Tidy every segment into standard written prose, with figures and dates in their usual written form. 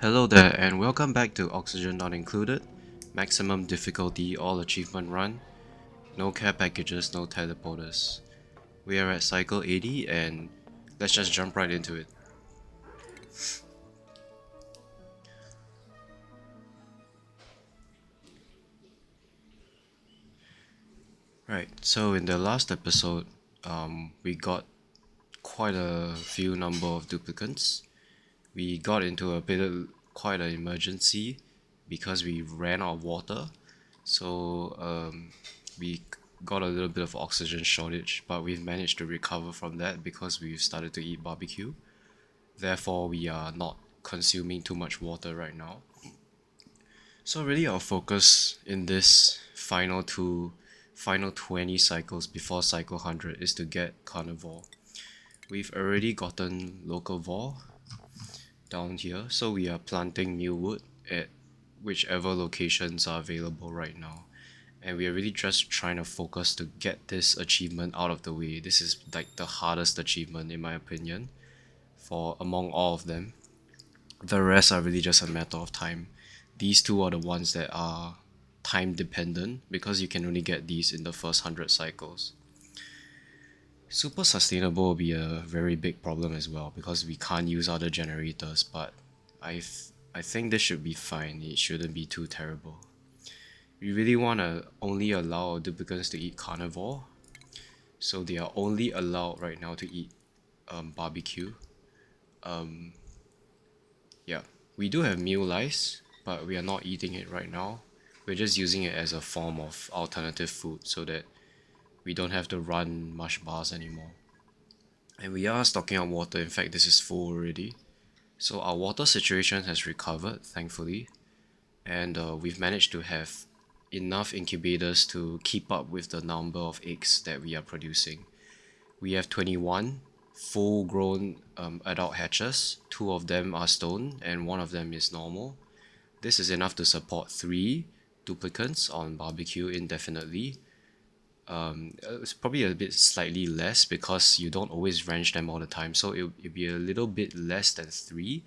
Hello there and welcome back to Oxygen Not Included, Maximum Difficulty All Achievement Run, no care packages, no teleporters. We are at cycle 80 and let's just jump right into it. Right, so in the last episode, we got quite a few number of duplicants. We got into quite an emergency because we ran out of water. So we got a little bit of oxygen shortage, but we've managed to recover from that because we've started to eat barbecue. Therefore, we are not consuming too much water right now. So really our focus in this final 20 cycles before cycle 100 is to get carnivore. We've already gotten local vor down here, so we are planting new wood at whichever locations are available right now. And we are really just trying to focus to get this achievement out of the way. This is like the hardest achievement in my opinion for among all of them. The rest are really just a matter of time. These two are the ones that are time dependent because you can only get these in the first 100 cycles. Super sustainable will be a very big problem as well because we can't use other generators, but I think this should be fine. It shouldn't be too terrible. We really want to only allow our duplicants to eat carnivore, so they are only allowed right now to eat barbecue. Um, yeah, we do have meal lice, but we are not eating it right now. We're just using it as a form of alternative food so that we don't have to run mush bars anymore. And we are stocking up water. In fact, this is full already. So our water situation has recovered, thankfully, and we've managed to have enough incubators to keep up with the number of eggs that we are producing. We have 21 full grown adult hatches. Two of them are stone and one of them is normal. This is enough to support 3 duplicants on barbecue indefinitely. It's probably a bit slightly less because you don't always range them all the time, so it'll be a little bit less than 3.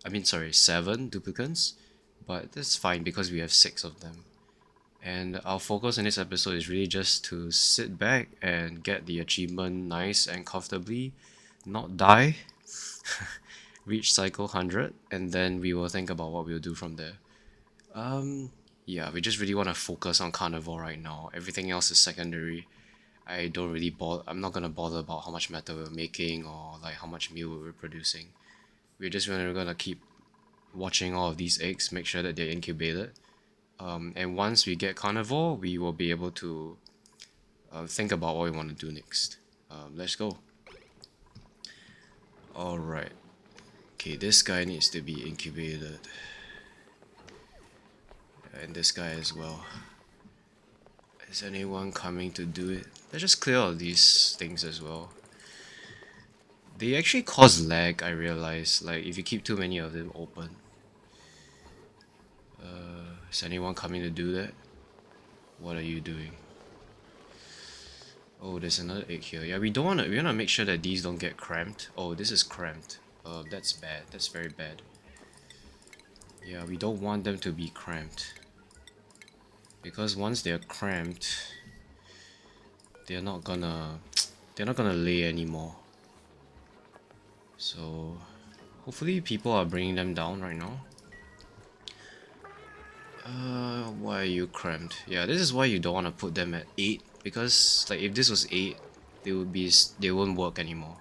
I mean, sorry, 7 duplicants, but that's fine because we have 6 of them. And our focus in this episode is really just to sit back and get the achievement nice and comfortably, not die, reach cycle 100, and then we will think about what we'll do from there. Um, yeah, we just really want to focus on carnivore right now. Everything else is secondary. I don't really bother. I'm not gonna bother about how much matter we're making or like how much meal we're producing. We're gonna keep watching all of these eggs, make sure that they're incubated. And once we get carnivore, we will be able to think about what we want to do next. Let's go. Alright. Okay, this guy needs to be incubated. And this guy as well. Is anyone coming to do it? Let's just clear all these things as well. They actually cause lag, I realize. Like, if you keep too many of them open. Is anyone coming to do that? What are you doing? Oh, there's another egg here. Yeah, we wanna make sure that these don't get cramped. Oh, this is cramped. That's bad. That's very bad. Yeah, we don't want them to be cramped. Because once they're cramped, they're not gonna they're not gonna lay anymore. So hopefully people are bringing them down right now. Why are you cramped? Yeah, this is why you don't want to put them at 8, because like if this was 8, they won't work anymore.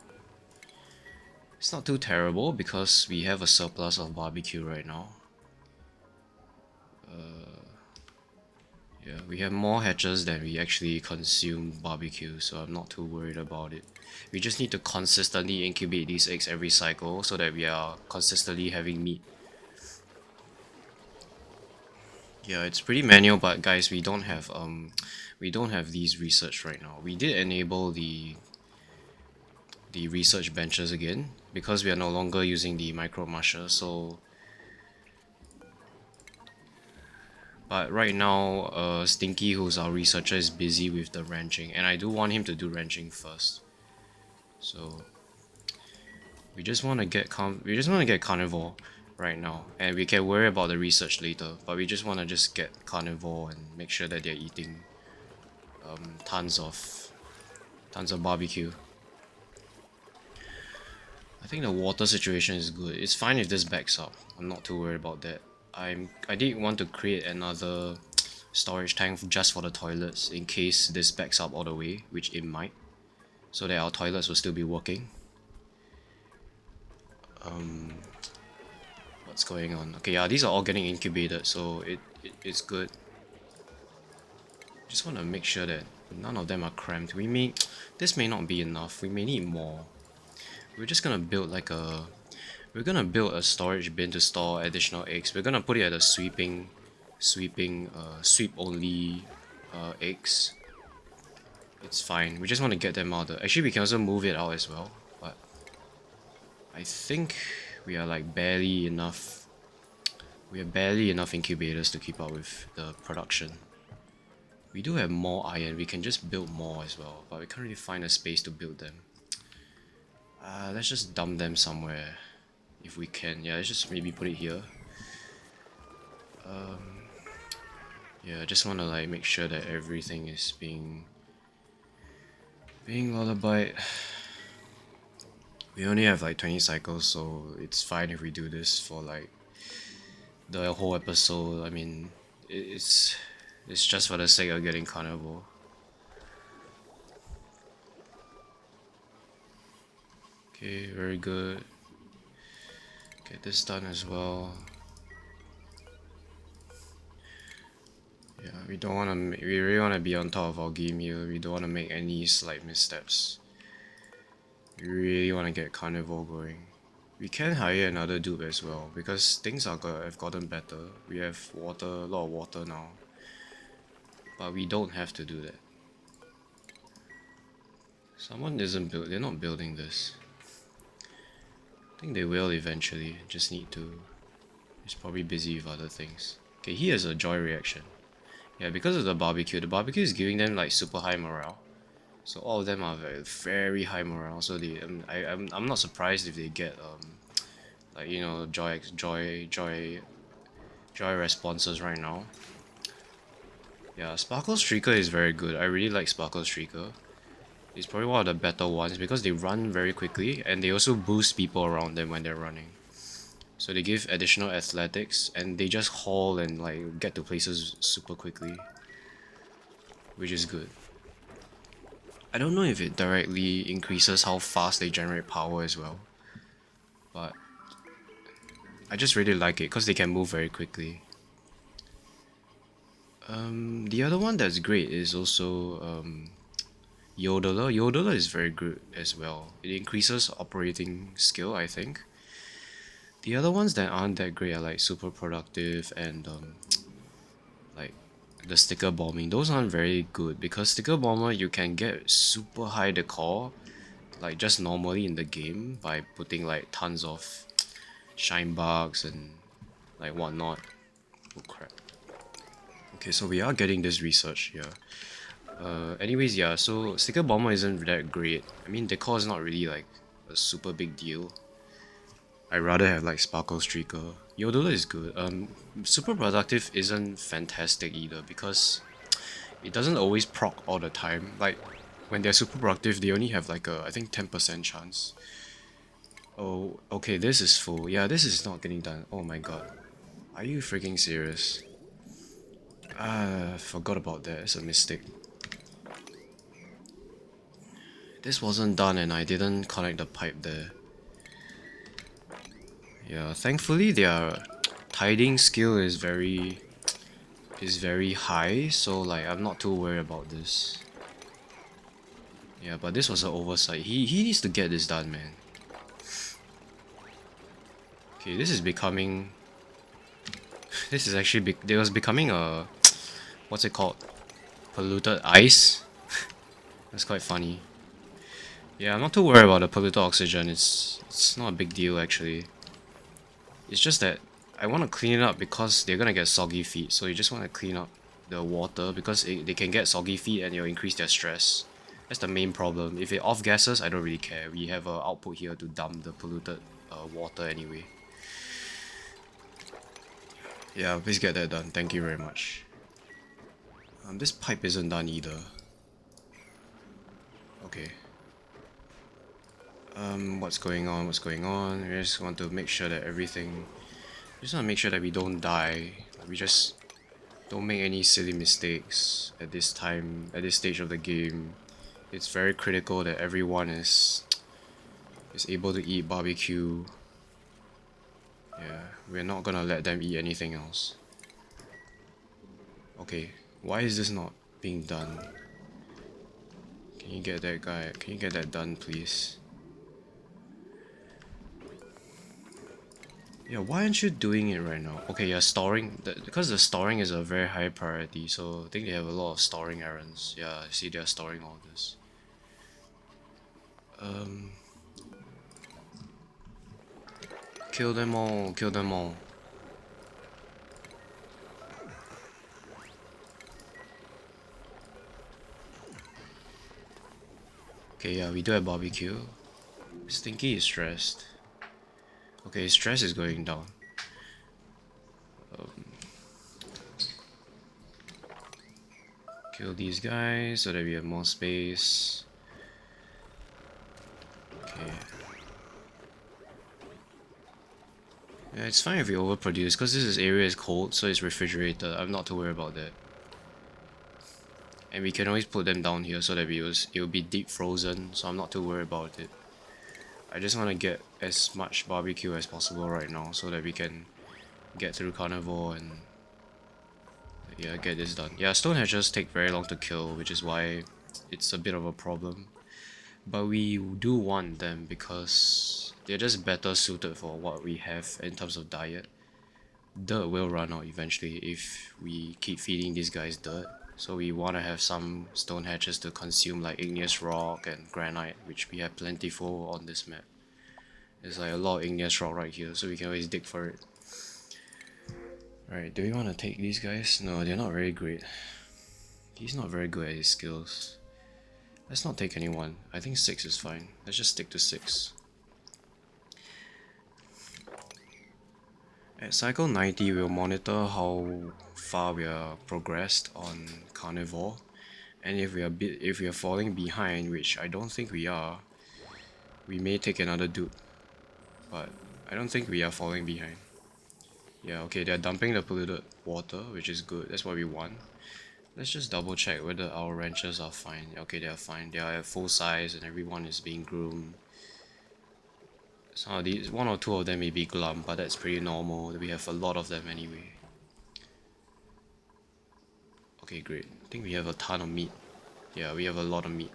It's not too terrible because we have a surplus of barbecue right now. Yeah, we have more hatches than we actually consume barbecue, so I'm not too worried about it. We just need to consistently incubate these eggs every cycle so that we are consistently having meat. Yeah, it's pretty manual, but guys, we don't have these research right now. We did enable the research benches again because we are no longer using the micro musher, so but right now Stinky, who's our researcher, is busy with the ranching, and I do want him to do ranching first. So we just want to get carnivore right now, and we can worry about the research later, but we just want to just get carnivore and make sure that they're eating tons of barbecue. I think the water situation is good. It's fine if this backs up. I'm not too worried about that. I did want to create another storage tank just for the toilets in case this backs up all the way, which it might, so that our toilets will still be working. What's going on? Okay, yeah, these are all getting incubated, so it's good. Just want to make sure that none of them are cramped. This may not be enough. We may need more. We're just gonna build like a we're gonna build a storage bin to store additional eggs. We're gonna put it at a sweep only eggs. It's fine. We just want to get them out. Actually, we can also move it out as well, but I think we are like barely enough. We have barely enough incubators to keep up with the production. We do have more iron. We can just build more as well, but we can't really find a space to build them. Let's just dump them somewhere if we can. Yeah, let's just maybe put it here. Yeah, I just want to like make sure that everything is being lullabied. We only have like 20 cycles, so it's fine if we do this for like the whole episode. I mean, it's just for the sake of getting carnivore. Okay, very good. Get this done as well. Yeah, we don't want to. We really want to be on top of our game here. We don't want to make any slight missteps. We really want to get carnivore going. We can hire another dude as well because things have gotten better. We have water, a lot of water now, but we don't have to do that. Someone isn't build. They're not building this. I think they will eventually. Just need to. He's probably busy with other things. Okay, he has a joy reaction. Yeah, because of the barbecue is giving them like super high morale. So all of them are very high morale. So I'm not surprised if they get like you know joy responses right now. Yeah, Sparkle Streaker is very good. I really like Sparkle Streaker. It's probably one of the better ones because they run very quickly and they also boost people around them when they're running. So they give additional athletics and they just haul and like get to places super quickly, which is good. I don't know if it directly increases how fast they generate power as well, but I just really like it because they can move very quickly. The other one that's great is also Yodeler. Yodeler is very good as well. It increases operating skill, I think. The other ones that aren't that great are like super productive and like the sticker bombing. Those aren't very good because sticker bomber you can get super high decor like just normally in the game by putting like tons of shine bugs and like whatnot. Oh crap. Okay, so we are getting this research here. Anyways, yeah, so sticker bomber isn't that great. I mean, decor is not really like a super big deal. I'd rather have like Sparkle Streaker. Yodeler is good. Super Productive isn't fantastic either because it doesn't always proc all the time. Like when they're super productive, they only have like a I think 10% chance. Oh, okay, this is full. Yeah, this is not getting done. Oh my god. Are you freaking serious? Forgot about that. It's a mistake. This wasn't done and I didn't connect the pipe there. Yeah, thankfully their tiding skill is very high, so like I'm not too worried about this. Yeah, but this was an oversight. He needs to get this done, man. Okay, this is becoming. This is actually there was becoming a what's it called? Polluted ice. That's quite funny. Yeah, I'm not too worried about the polluted oxygen. It's not a big deal actually. It's just that I want to clean it up because they're gonna get soggy feet. So you just want to clean up the water because they can get soggy feet and it'll increase their stress. That's the main problem. If it off gases, I don't really care. We have an output here to dump the polluted water anyway. Yeah, please get that done. Thank you very much. This pipe isn't done either. Okay. What's going on? What's going on? We just want to make sure that everything. Just want to make sure that we don't die. We just don't make any silly mistakes at this time, at this stage of the game. It's very critical that everyone is able to eat barbecue. Yeah, we're not gonna let them eat anything else. Okay, why is this not being done? Can you get that guy? Can you get that done, please? Yeah, why aren't you doing it right now? Okay, you're storing, because the storing is a very high priority, so I think they have a lot of storing errands. Yeah, I see they're storing all this. Kill them all, kill them all. Okay, yeah, we do have barbecue. Stinky is stressed. Okay, stress is going down. Kill these guys so that we have more space. Okay. Yeah, it's fine if we overproduce, because this area is cold, so it's refrigerated. I'm not too worried about that. And we can always put them down here so that it will be deep frozen, so I'm not too worried about it. I just want to get as much barbecue as possible right now so that we can get through carnivore and yeah, get this done. Yeah, stone hatchers take very long to kill, which is why it's a bit of a problem. But we do want them because they're just better suited for what we have in terms of diet. Dirt will run out eventually if we keep feeding these guys dirt. So we want to have some stone hatches to consume like igneous rock and granite, which we have plentiful on this map. There's like a lot of igneous rock right here, so we can always dig for it. Alright, do we want to take these guys? No, they're not very great. He's not very good at his skills. Let's not take anyone. I think 6 is fine. Let's just stick to 6. At cycle 90, we'll monitor how far we are progressed on carnivore, and if we are falling behind, which I don't think we are, we may take another dupe. But I don't think we are falling behind. Yeah, okay, they're dumping the polluted water, which is good. That's what we want. Let's just double check whether our ranchers are fine. Okay, they are fine. They are at full size and everyone is being groomed. Some of these, one or two of them may be glum, but that's pretty normal. We have a lot of them anyway. Okay, great. I think we have a ton of meat. Yeah, we have a lot of meat.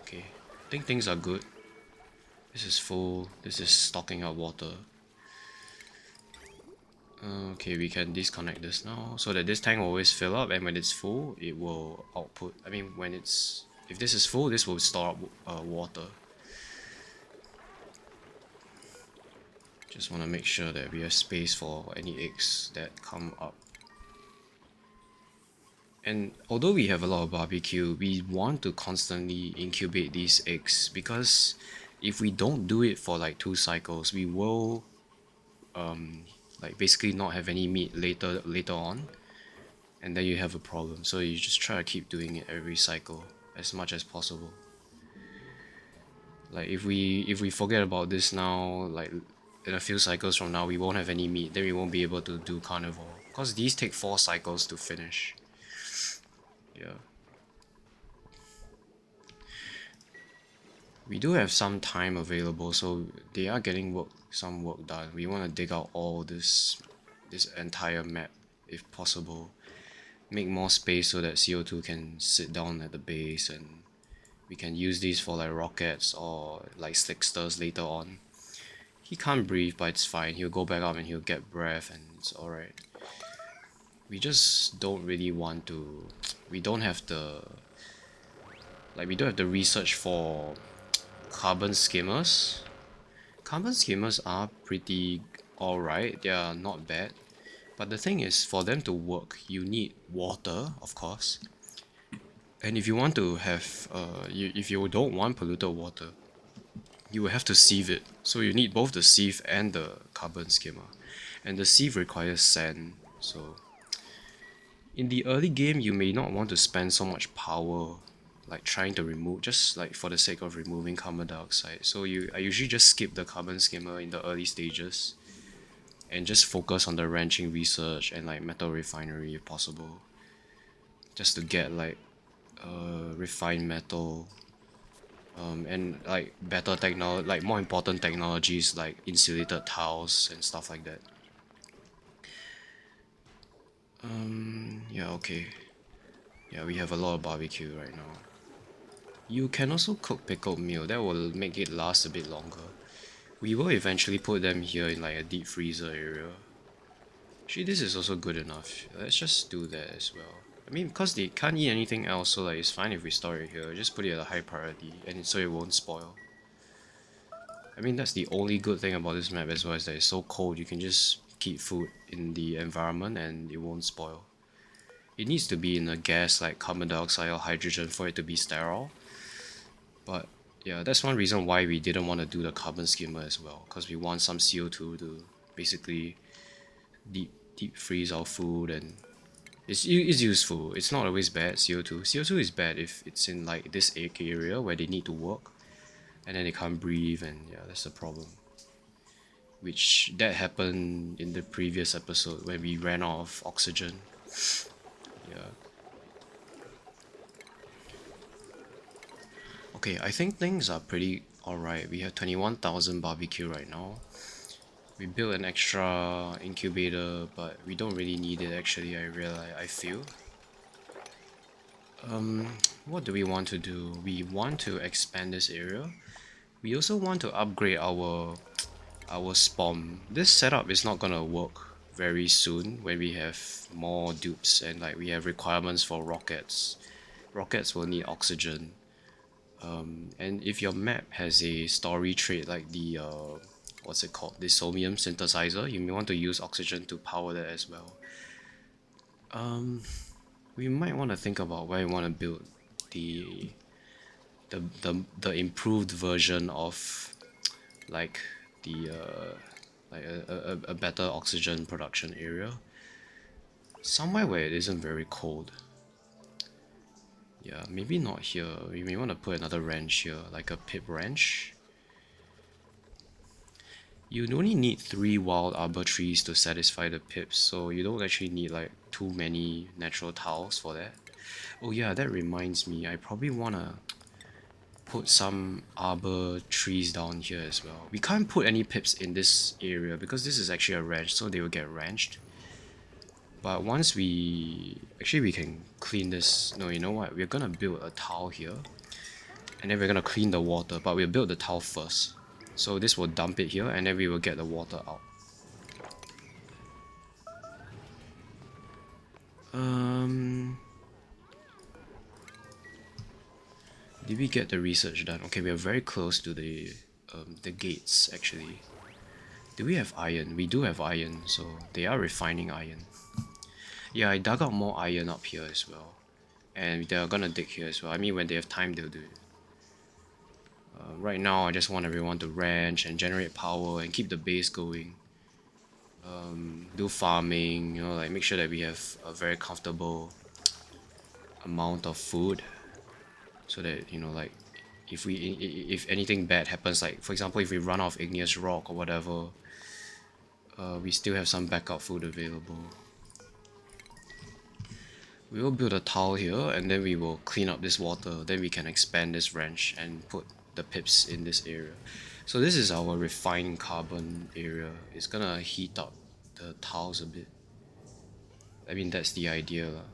Okay, I think things are good. This is full. This is stocking up water. Okay, we can disconnect this now so that this tank will always fill up, and when it's full, it will output. I mean, if this is full, this will store up water. Just want to make sure that we have space for any eggs that come up. And although we have a lot of barbecue, we want to constantly incubate these eggs, because if we don't do it for like 2 cycles, we will like basically not have any meat later on, and then you have a problem. So you just try to keep doing it every cycle as much as possible. Like if we forget about this now, like in a few cycles from now we won't have any meat, then we won't be able to do carnivore, because these take 4 cycles to finish. Yeah, we do have some time available, so they are getting some work done. We want to dig out all this entire map if possible, make more space so that CO2 can sit down at the base, and we can use these for like rockets or like slicksters later on. He can't breathe, but it's fine. He'll go back up and he'll get breath and it's alright. We just don't really want to. We don't have the research for carbon skimmers. Carbon skimmers are pretty alright. They are not bad. But the thing is, for them to work, you need water, of course. And if you want to have, if you don't want polluted water, you will have to sieve it. So you need both the sieve and the carbon skimmer. And the sieve requires sand, so in the early game you may not want to spend so much power like trying to remove just like for the sake of removing carbon dioxide. So I usually just skip the carbon skimmer in the early stages and just focus on the ranching research and like metal refinery if possible. Just to get like refined metal and like better technology, like more important technologies like insulated tiles and stuff like that. Yeah, okay. Yeah, we have a lot of barbecue right now. You can also cook pickled meal, that will make it last a bit longer. We will eventually put them here in like a deep freezer area. Actually, this is also good enough. Let's just do that as well. I mean, because they can't eat anything else, so like it's fine if we store it here. Just put it at a high priority, and so it won't spoil. I mean, that's the only good thing about this map as well, is that it's so cold. You can just keep food in the environment and it won't spoil. It needs to be in a gas like carbon dioxide or hydrogen for it to be sterile. But yeah, that's one reason why we didn't want to do the carbon skimmer as well, because we want some CO2 to basically deep freeze our food, and it's useful. It's not always bad, CO2. CO2 is bad if it's in like this area where they need to work and then they can't breathe, and yeah, that's the problem. Which that happened in the previous episode when we ran out of oxygen. Yeah. Okay, I think things are pretty alright. We have 21,000 barbecue right now. We built an extra incubator, but we don't really need it actually, I feel. What do we want to do? We want to expand this area. We also want to upgrade our spawn. This setup is not gonna work very soon when we have more dupes and like we have requirements for rockets. Rockets will need oxygen. And if your map has a story trait like the what's it called? The somium synthesizer, you may want to use oxygen to power that as well. We might want to think about where we want to build the the improved version of like the like a better oxygen production area, somewhere where it isn't very cold. Yeah, maybe not here. We may want to put another ranch here, like a pip ranch. You only need 3 wild arbor trees to satisfy the pips, so you don't actually need like too many natural tiles for that. Oh yeah, that reminds me, I probably wanna put some arbor trees down here as well. We can't put any pips in this area because this is actually a ranch, so they will get ranched. But once we can clean this. No, you know what? We're gonna build a tile here, and then we're gonna clean the water, but we'll build the tile first. So this will dump it here, and then we will get the water out. Did we get the research done? Okay, we are very close to the gates actually. Do we have iron? We do have iron, so they are refining iron. Yeah, I dug out more iron up here as well. And they're gonna dig here as well. I mean, when they have time, they'll do it. Right now, I just want everyone to ranch and generate power and keep the base going. Do farming, you know, like make sure that we have a very comfortable amount of food. So that, you know, like if anything bad happens, like for example, if we run out of igneous rock or whatever, we still have some backup food available. We will build a tile here and then we will clean up this water. Then we can expand this ranch and put the pips in this area. So this is our refined carbon area. It's gonna heat up the tiles a bit. I mean, that's the idea lah.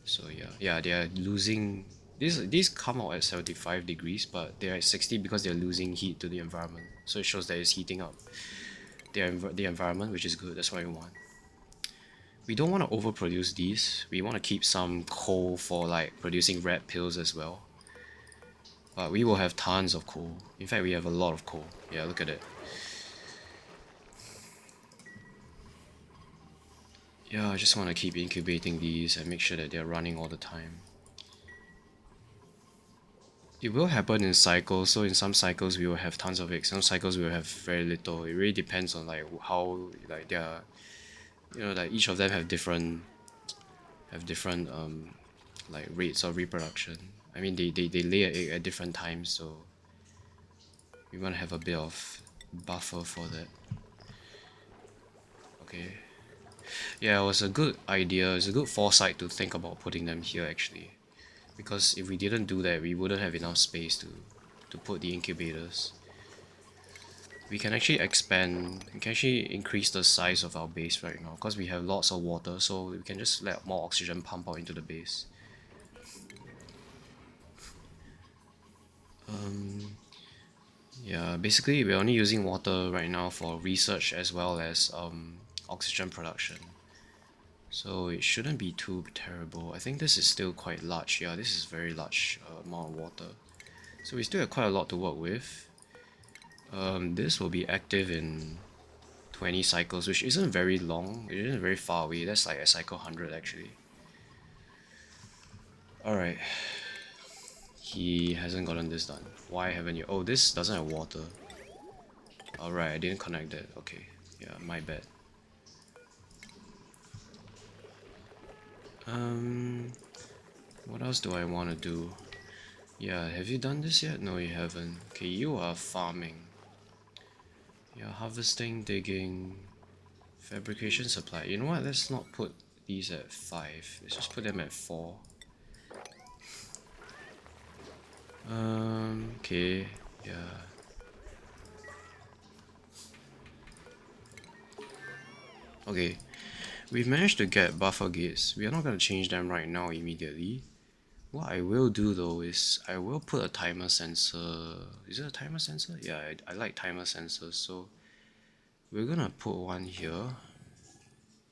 So yeah, they are losing. These come out at 75 degrees, but they're at 60 because they're losing heat to the environment. So it shows that it's heating up the environment, which is good. That's what we want. We don't want to overproduce these. We want to keep some coal for like producing red pills as well. But we will have tons of coal. In fact, we have a lot of coal. Yeah, look at it. Yeah, I just want to keep incubating these and make sure that they're running all the time. It will happen in cycles, so in some cycles we will have tons of eggs, some cycles we will have very little. It really depends on like how like they're, like each of them have different like rates of reproduction. I mean they lay an egg at different times, so we want to have a bit of buffer for that. Okay. Yeah, it was a good idea, it's a good foresight to think about putting them here actually. Because if we didn't do that, we wouldn't have enough space to put the incubators. We can actually increase the size of our base right now because we have lots of water, so we can just let more oxygen pump out into the base. Yeah, basically we're only using water right now for research as well as oxygen production. So it shouldn't be too terrible. I think this is still quite large. Yeah, this is very large amount of water. So we still have quite a lot to work with. This will be active in 20 cycles, which isn't very long. It isn't very far away. That's like a cycle 100 actually. Alright. He hasn't gotten this done. Why haven't you? Oh, this doesn't have water. Alright, I didn't connect that. Okay. Yeah, my bad. What else do I want to do? Yeah, have you done this yet? No, you haven't. Okay, you are farming. Yeah, harvesting, digging, fabrication, supply. You know what? Let's not put these at 5. Let's just put them at 4. Okay. Yeah. Okay. We've managed to get buffer gates. We are not going to change them right now immediately. What I will do though is I will put a timer sensor. Is it a timer sensor? Yeah, I like timer sensors, so we're gonna put one here.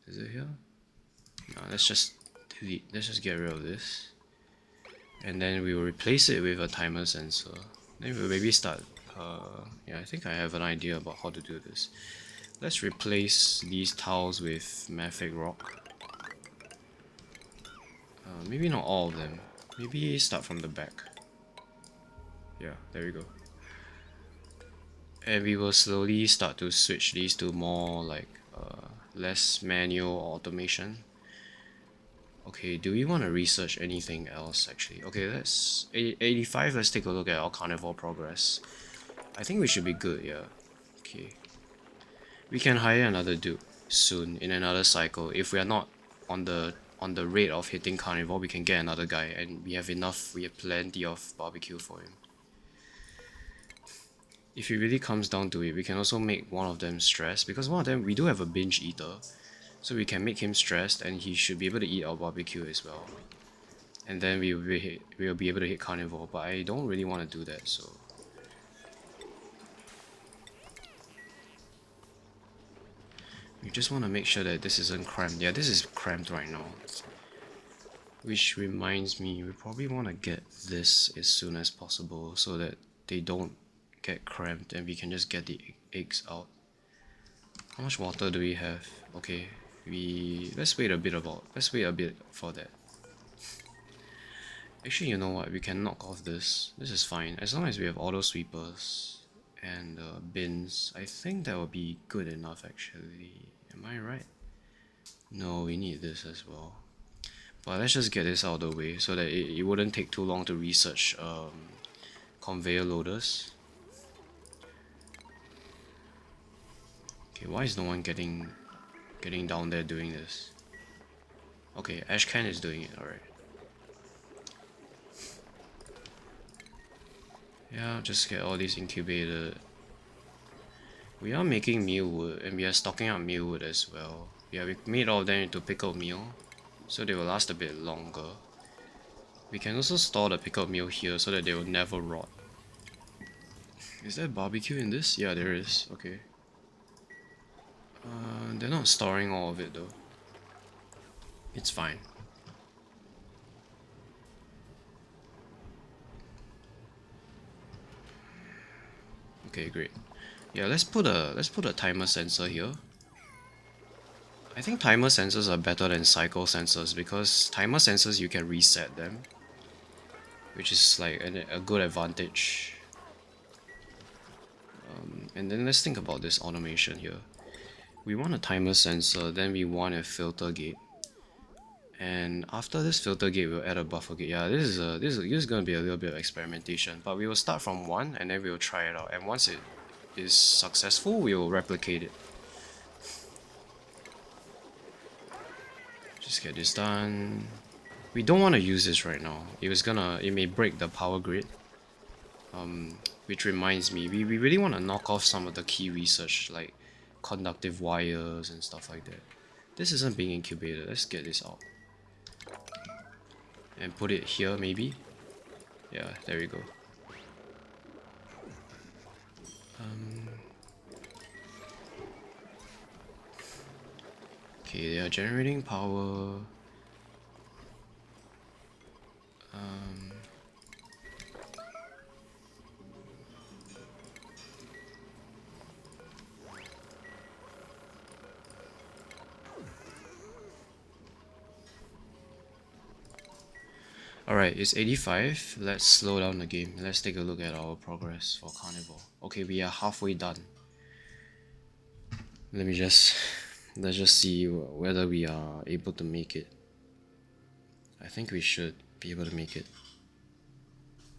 Is it here? No, let's just delete. Let's just get rid of this. And then we will replace it with a timer sensor. Then we'll maybe start. Yeah, I think I have an idea about how to do this. Let's replace these tiles with mafic rock. Maybe not all of them. Maybe start from the back. Yeah, there we go. And we will slowly start to switch these to more like less manual automation. Okay, do we want to research anything else actually? Okay, let's 85. Let's take a look at our carnivore progress. I think we should be good, yeah. Okay. We can hire another dude soon in another cycle. If we are not on the rate of hitting carnivore, we can get another guy, and we have plenty of barbecue for him. If it really comes down to it, we can also make one of them stressed, because one of them, we do have a binge eater, so we can make him stressed and he should be able to eat our barbecue as well. And then we will be able to hit carnivore, but I don't really want to do that, so we just want to make sure that this isn't cramped. Yeah, this is cramped right now. Which reminds me, we probably want to get this as soon as possible so that they don't get cramped and we can just get the eggs out. How much water do we have? Okay, let's wait a bit for that. Actually, you know what? We can knock off this. This is fine. As long as we have auto sweepers and bins, I think that will be good enough actually. Am I right? No, we need this as well. But let's just get this out of the way so that it wouldn't take too long to research conveyor loaders. Okay, why is no one getting down there doing this? Okay, Ashcan is doing it, alright. Yeah, just get all these incubated. We are making mealwood and we are stocking up mealwood as well. Yeah, we made all of them into pickled meal, so they will last a bit longer. We can also store the pickled meal here so that they will never rot. Is there barbecue in this? Yeah, there is. Okay. They're not storing all of it though. It's fine. Okay, great. Yeah, let's put a timer sensor here. I think timer sensors are better than cycle sensors because timer sensors you can reset them. which is like a good advantage. And then let's think about this automation here. We want a timer sensor, then we want a filter gate. And after this filter gate, we'll add a buffer gate. Yeah, this is gonna be a little bit of experimentation, but we will start from one and then we will try it out. And once it is successful, we will replicate it. Just get this done. We don't want to use this right now. It may break the power grid. Which reminds me, we really want to knock off some of the key research like conductive wires and stuff like that. This isn't being incubated. Let's get this out. And put it here maybe. Yeah, there we go. Okay, they are generating power. Alright, it's 85. Let's slow down the game. Let's take a look at our progress for Carnivore. Okay, we are halfway done. Let's just see whether we are able to make it. I think we should be able to make it.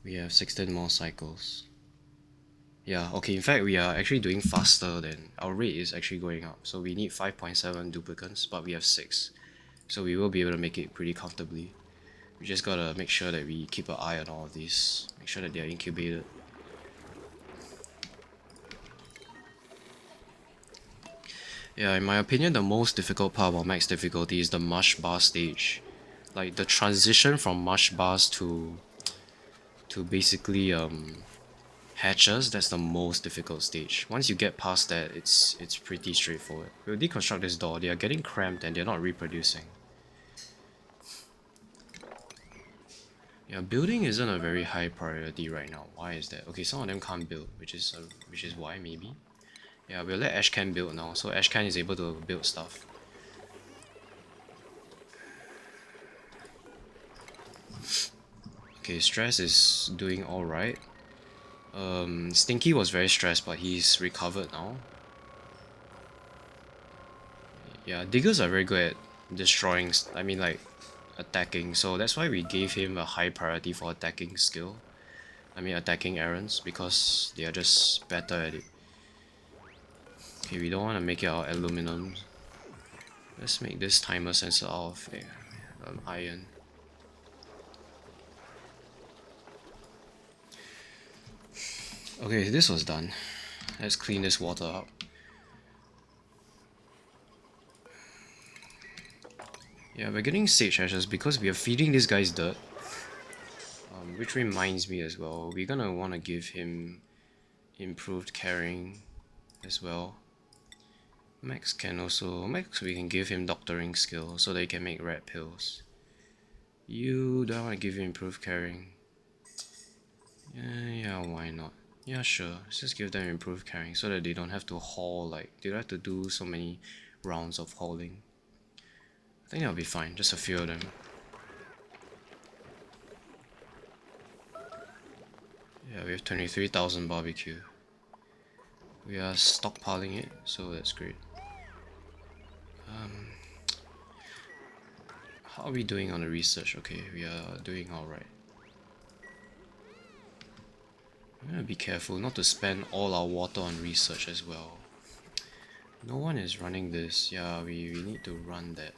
We have 16 more cycles. Yeah, okay, in fact we are actually doing faster than our rate is actually going up. So we need 5.7 duplicants, but we have 6. So we will be able to make it pretty comfortably. We just gotta make sure that we keep an eye on all of these. Make sure that they are incubated. Yeah, in my opinion, the most difficult part about max difficulty is the mush bar stage. Like the transition from mush bars to basically hatches, that's the most difficult stage. Once you get past that, it's pretty straightforward. We'll deconstruct this door. They are getting cramped and they're not reproducing. Yeah, building isn't a very high priority right now. Why is that? Okay, some of them can't build, which is why maybe. Yeah, we'll let Ashcan build now, so Ashcan is able to build stuff. Okay, Stress is doing alright. Stinky was very stressed, but he's recovered now. Yeah, Diggers are very good at destroying, I mean like, attacking, so that's why we gave him a high priority for attacking skill. I mean attacking errands, because they are just better at it. Okay, we don't want to make it out of aluminum. Let's make this timer sensor out of iron. Okay, this was done. Let's clean this water up. Yeah, we're getting sage ashes because we are feeding these guys dirt. Which reminds me as well, we're gonna want to give him improved carrying as well. Max, we can give him doctoring skill so that he can make red pills. Do I want to give you improved carrying? Yeah, why not? Yeah, sure. Let's just give them improved carrying so that they don't have to haul, like, they don't have to do so many rounds of hauling. I think that'll be fine, just a few of them. Yeah, we have 23,000 barbecue. We are stockpiling it, so that's great. How are we doing on the research? Okay, we are doing alright. I'm gonna be careful not to spend all our water on research as well. No one is running this. Yeah, we need to run that.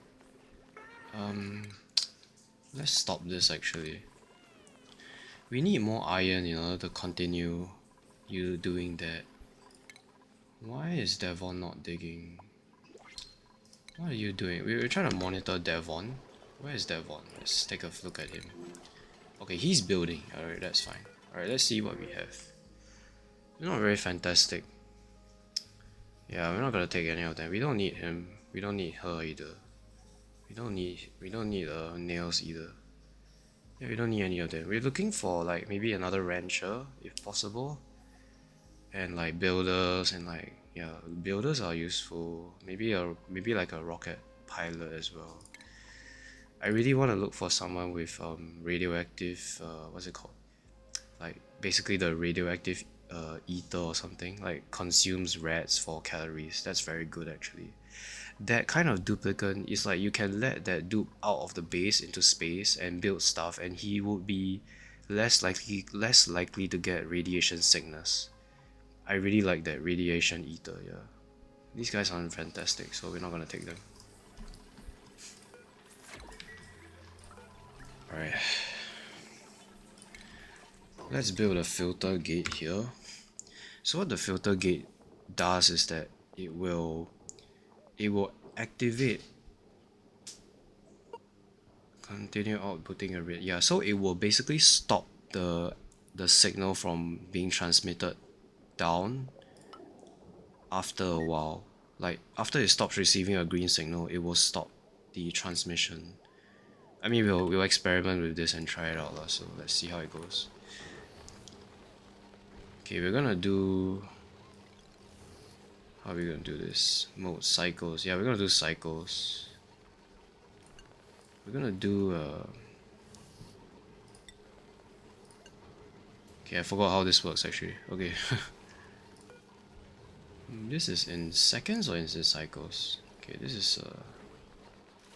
Let's stop this actually. We need more iron in order to continue you doing that. Why is Devon not digging? What are you doing? We're trying to monitor Devon. Where is Devon? Let's take a look at him. Okay, he's building. Alright, that's fine. Alright, let's see what we have. Not very fantastic. Yeah, we're not gonna take any of them. We don't need him. We don't need her either. We don't need nails either. Yeah, we don't need any of them. We're looking for like maybe another rancher if possible. And like builders and like yeah, builders are useful. Maybe like a rocket pilot as well. I really want to look for someone with radioactive, what's it called? Like basically the radioactive ether or something, like consumes rats for calories. That's very good actually. That kind of duplicant is like you can let that dupe out of the base into space and build stuff, and he would be less likely to get radiation sickness. I really like that radiation ether, yeah. These guys aren't fantastic, so we're not gonna take them. Alright. Let's build a filter gate here. So what the filter gate does is that it will activate, continue outputting a rate. Yeah, so it will basically stop the signal from being transmitted down after a while. Like after it stops receiving a green signal, it will stop the transmission. I mean, we'll experiment with this and try it out lah. So let's see how it goes. Okay, we're gonna do. How are we gonna do this? Mode cycles. Yeah, we're gonna do cycles. We're gonna do. Okay, I forgot how this works actually. Okay. This is in seconds or is it cycles? Okay, this is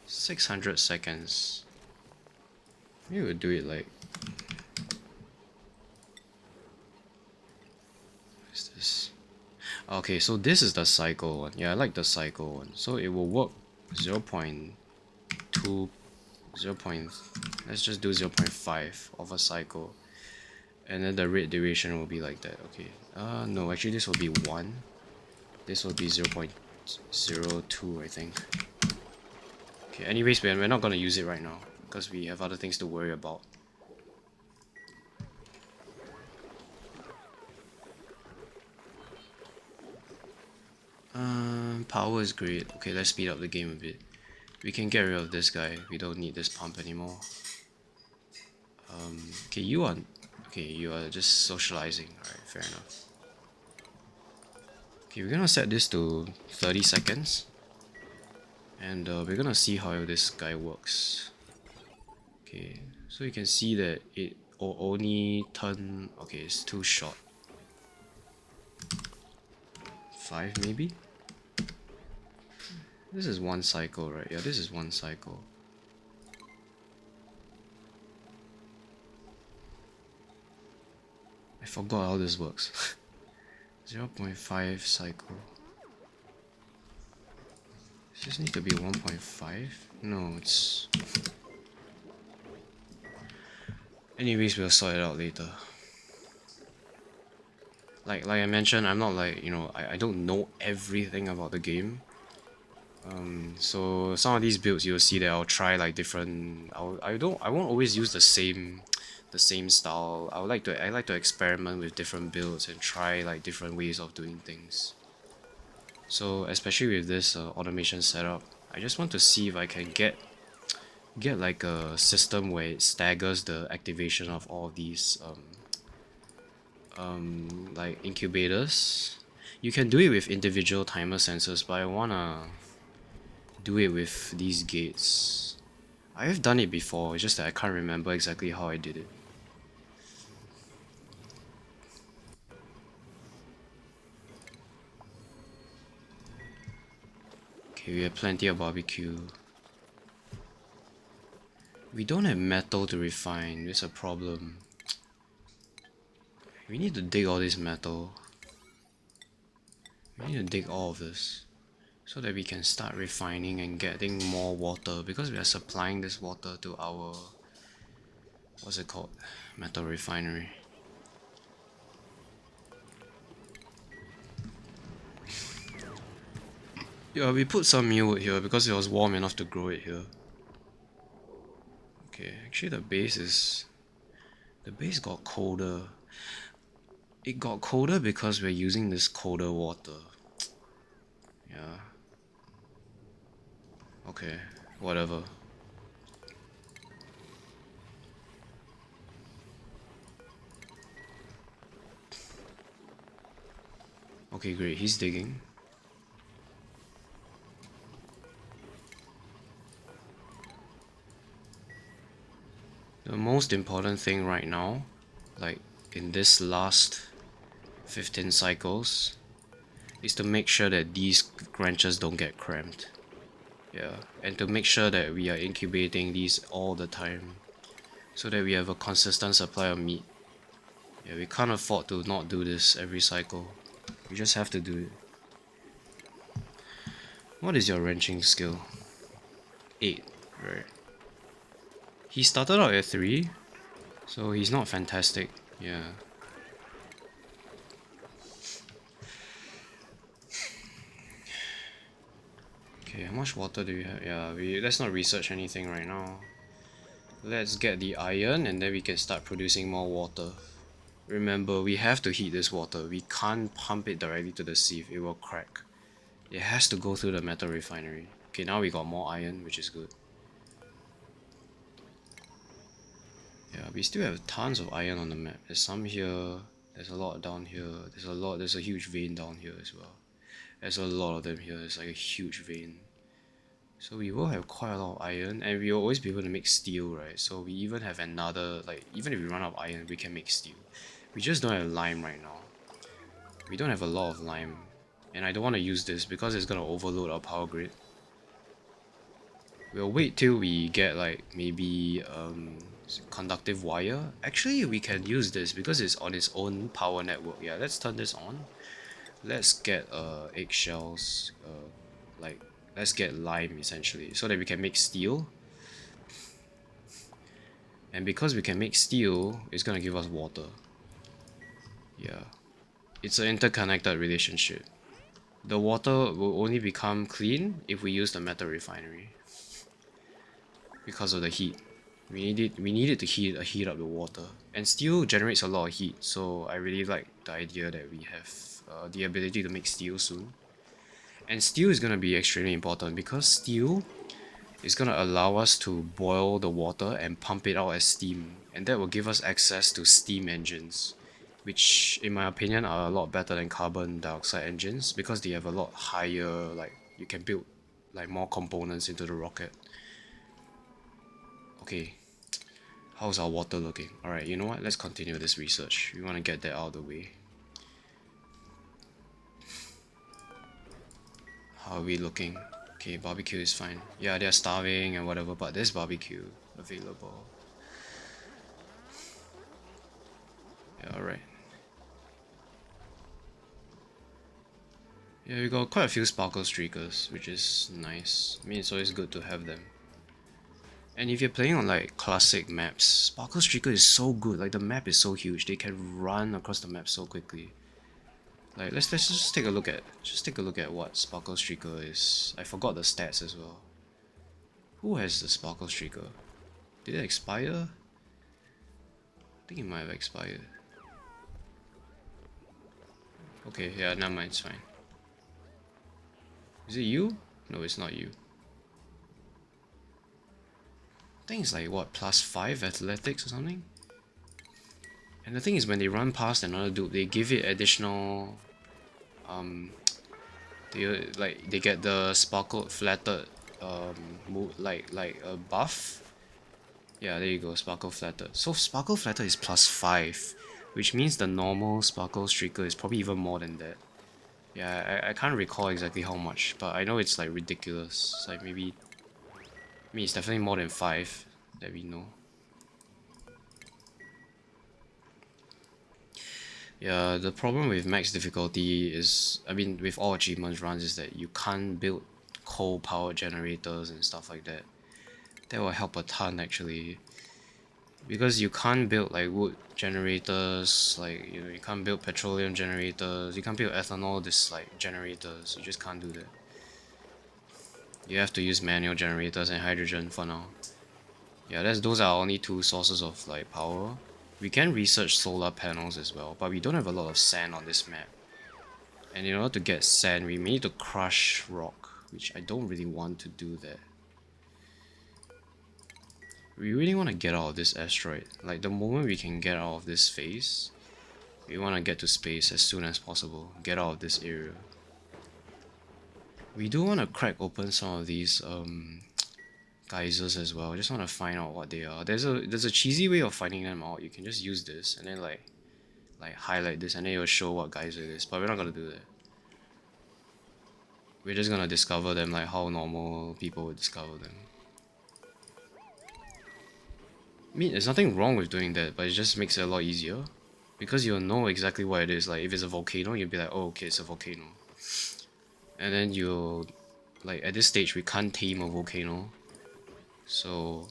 600 seconds. Maybe we'll do it like. What is this? Okay, so this is the cycle one. Yeah, I like the cycle one. So it will work 0.2, 0. Let's just do 0.5 of a cycle. And then the rate duration will be like that. Okay. No, actually this will be 1. This will be 0.02, I think. Okay, anyways, we're not gonna use it right now because we have other things to worry about. Power is great. Okay, let's speed up the game a bit. We can get rid of this guy. We don't need this pump anymore. Okay, you are just socializing. Alright, fair enough. Okay, we're gonna set this to 30 seconds. And we're gonna see how this guy works. Okay, so you can see that it will only turn. Okay, it's too short. 5 maybe? This is one cycle, right? Yeah, this is one cycle. I forgot how this works. 0.5 cycle. Does this need to be 1.5? No, it's... Anyways, we'll sort it out later. Like I mentioned, I'm not like, I don't know everything about the game. So some of these builds you'll see that I'll try like different. I won't always use the same style. I like to experiment with different builds and try like different ways of doing things. So especially with this automation setup, I just want to see if I can get like a system where it staggers the activation of all of these like incubators. You can do it with individual timer sensors, but I wanna do it with these gates. I have done it before, it's just that I can't remember exactly how I did it. Okay, we have plenty of barbecue. We don't have metal to refine, there's a problem. We need to dig all this metal. We need to dig all of this so that we can start refining and getting more water, because we are supplying this water to our, what's it called, metal refinery. Yeah, we put some mealwood here because it was warm enough to grow it here. Okay, actually the base got colder. It got colder because we're using this colder water. Yeah. Okay, whatever. Okay, great, he's digging. The most important thing right now, like in this last 15 cycles, is to make sure that these branches don't get cramped. Yeah, and to make sure that we are incubating these all the time, so that we have a consistent supply of meat. Yeah, we can't afford to not do this every cycle. We just have to do it. What is your wrenching skill? 8, right. He started out at 3, so he's not fantastic. Yeah. Okay, how much water do we have? Yeah, let's not research anything right now. Let's get the iron and then we can start producing more water. Remember, we have to heat this water. We can't pump it directly to the sieve, it will crack. It has to go through the metal refinery. Okay, now we got more iron, which is good. Yeah, we still have tons of iron on the map. There's some here, there's a lot down here, there's a huge vein down here as well. There's a lot of them here, it's like a huge vein. So we will have quite a lot of iron, and we will always be able to make steel, right? So we even have another, like, even if we run out of iron, we can make steel. We just don't have lime right now. We don't have a lot of lime, and I don't want to use this because it's gonna overload our power grid. We'll wait till we get like maybe conductive wire. Actually, we can use this because it's on its own power network. Yeah, let's turn this on. Let's get eggshells, like let's get lime essentially, so that we can make steel. And because we can make steel, it's gonna give us water. Yeah, it's an interconnected relationship. The water will only become clean if we use the metal refinery because of the heat. We need it to heat up the water, and steel generates a lot of heat. So I really like the idea that we have the ability to make steel soon. And steel is gonna be extremely important because steel is gonna allow us to boil the water and pump it out as steam, and that will give us access to steam engines, which in my opinion are a lot better than carbon dioxide engines because they have a lot higher, like you can build like more components into the rocket. Okay, how's our water looking? Alright, you know what, let's continue this research. We want to get that out of the way. How are we looking? Okay, barbecue is fine. Yeah, they're starving and whatever, but there's barbecue available. Yeah, alright. Yeah, we got quite a few sparkle streakers, which is nice. I mean, it's always good to have them. And if you're playing on like classic maps, sparkle streaker is so good. Like the map is so huge, they can run across the map so quickly. Like let's just take a look at what sparkle streaker is. I forgot the stats as well. Who has the sparkle streaker? Did it expire? I think it might have expired. Okay, yeah, never mind, it's fine. Is it you? No, it's not you. I think it's like what, +5 athletics or something? And the thing is, when they run past another dude, they give it additional they get the sparkled flattered like a buff. Yeah, there you go, sparkle flattered. So sparkle flattered is +5, which means the normal sparkle streaker is probably even more than that. Yeah, I can't recall exactly how much, but I know it's like ridiculous. It's like maybe, I mean, it's definitely more than 5 that we know. Yeah, the problem with max difficulty is, I mean, with all achievements runs, is that you can't build coal power generators and stuff like that. That will help a ton actually. Because you can't build like wood generators, like, you know, you can't build petroleum generators, you can't build ethanol generators, you just can't do that. You have to use manual generators and hydrogen for now. Yeah, those are only two sources of like power. We can research solar panels as well, but we don't have a lot of sand on this map. And in order to get sand, we need to crush rock, which I don't really want to do that. We really want to get out of this asteroid. Like, the moment we can get out of this phase, we want to get to space as soon as possible. Get out of this area. We do want to crack open some of these geysers as well. I just want to find out what they are. There's a cheesy way of finding them out. You can just use this and then like highlight this and then it will show what geyser it is. But we're not gonna do that. We're just gonna discover them like how normal people would discover them. I mean, there's nothing wrong with doing that, but it just makes it a lot easier. Because you'll know exactly what it is. Like, if it's a volcano, you'll be like, oh, okay, it's a volcano. And then you'll... Like, at this stage, we can't tame a volcano. So...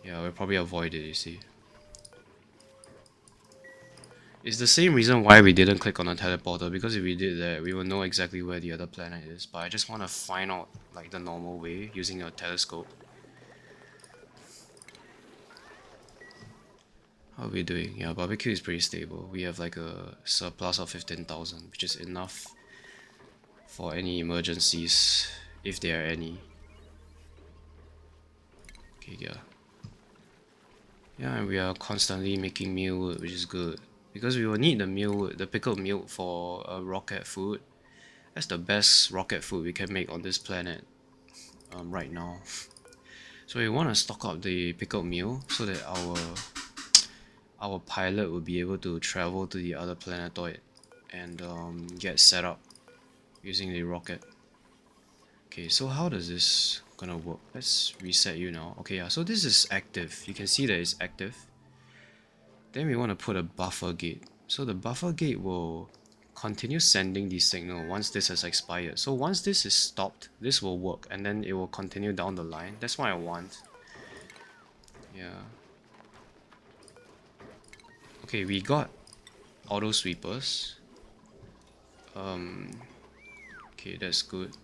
yeah, we'll probably avoid it, you see. It's the same reason why we didn't click on the teleporter, because if we did that, we will know exactly where the other planet is. But I just want to find out, like, the normal way, using a telescope. How are we doing? Yeah, barbecue is pretty stable. We have like a surplus of 15,000, which is enough for any emergencies, if there are any. Okay, yeah. Yeah, and we are constantly making mealwood, which is good. Because we will need the mealwood, the pickled milk for rocket food. That's the best rocket food we can make on this planet right now. So we want to stock up the pickled meal so that our pilot will be able to travel to the other planetoid and get set up using the rocket. Okay, so how does this gonna work? Let's reset you now. Okay, yeah, so this is active. You can see that it's active. Then we want to put a buffer gate. So the buffer gate will continue sending the signal once this has expired. So once this is stopped, this will work and then it will continue down the line. That's what I want. Yeah. Okay, we got auto sweepers. Okay, that's good.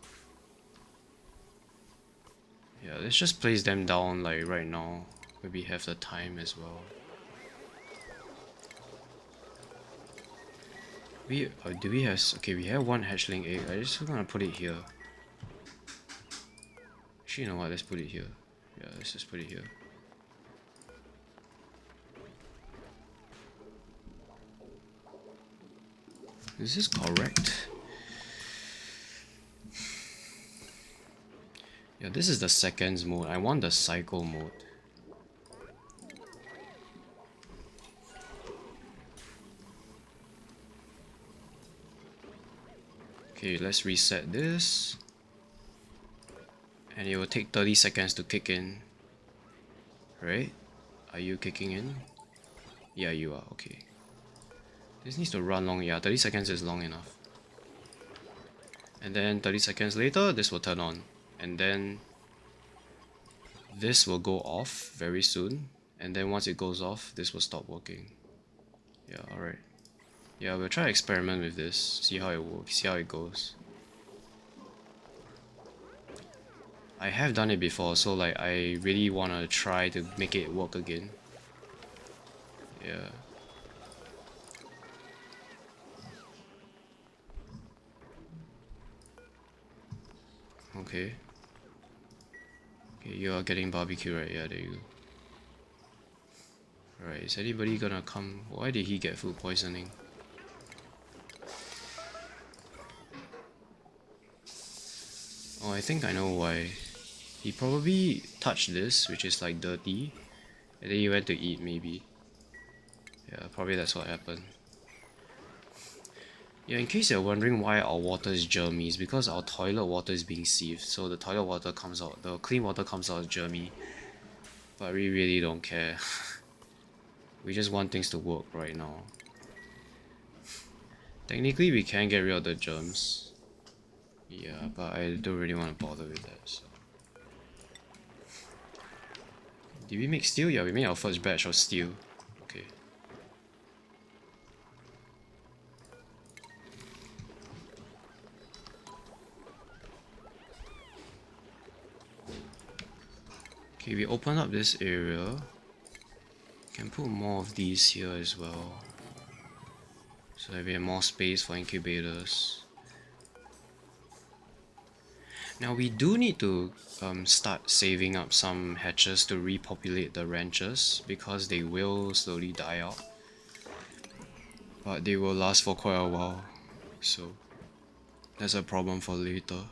Yeah, let's just place them down like right now. Maybe have the time as well. Do we have... okay, we have one hatchling egg. I just gonna put it here. Actually, you know what? Let's put it here. Yeah, let's just put it here. Is this correct? Yeah, this is the seconds mode. I want the cycle mode. Okay, let's reset this. And it will take 30 seconds to kick in. Right? Are you kicking in? Yeah, you are. Okay. This needs to run long. Yeah, 30 seconds is long enough. And then 30 seconds later, this will turn on. And then this will go off very soon. And then once it goes off, this will stop working. Yeah, alright. Yeah, we'll try to experiment with this. See how it works. See how it goes. I have done it before, so like I really want to try to make it work again. Yeah. Okay. Okay, you are getting barbecue, right? Yeah, there you go. Alright, is anybody gonna come? Why did he get food poisoning? Oh, I think I know why. He probably touched this, which is like dirty, and then he went to eat maybe. Yeah, probably that's what happened. Yeah, in case you're wondering why our water is germy, it's because our toilet water is being sieved. So the toilet water comes out, the clean water comes out as germy. But we really don't care. We just want things to work right now. Technically we can get rid of the germs. Yeah, but I don't really want to bother with that, so. Did we make steel? Yeah, we made our first batch of steel. Okay. Okay, we open up this area. Can put more of these here as well. So that we have more space for incubators. Now we do need to start saving up some hatches to repopulate the ranches because they will slowly die out. But they will last for quite a while, so that's a problem for later.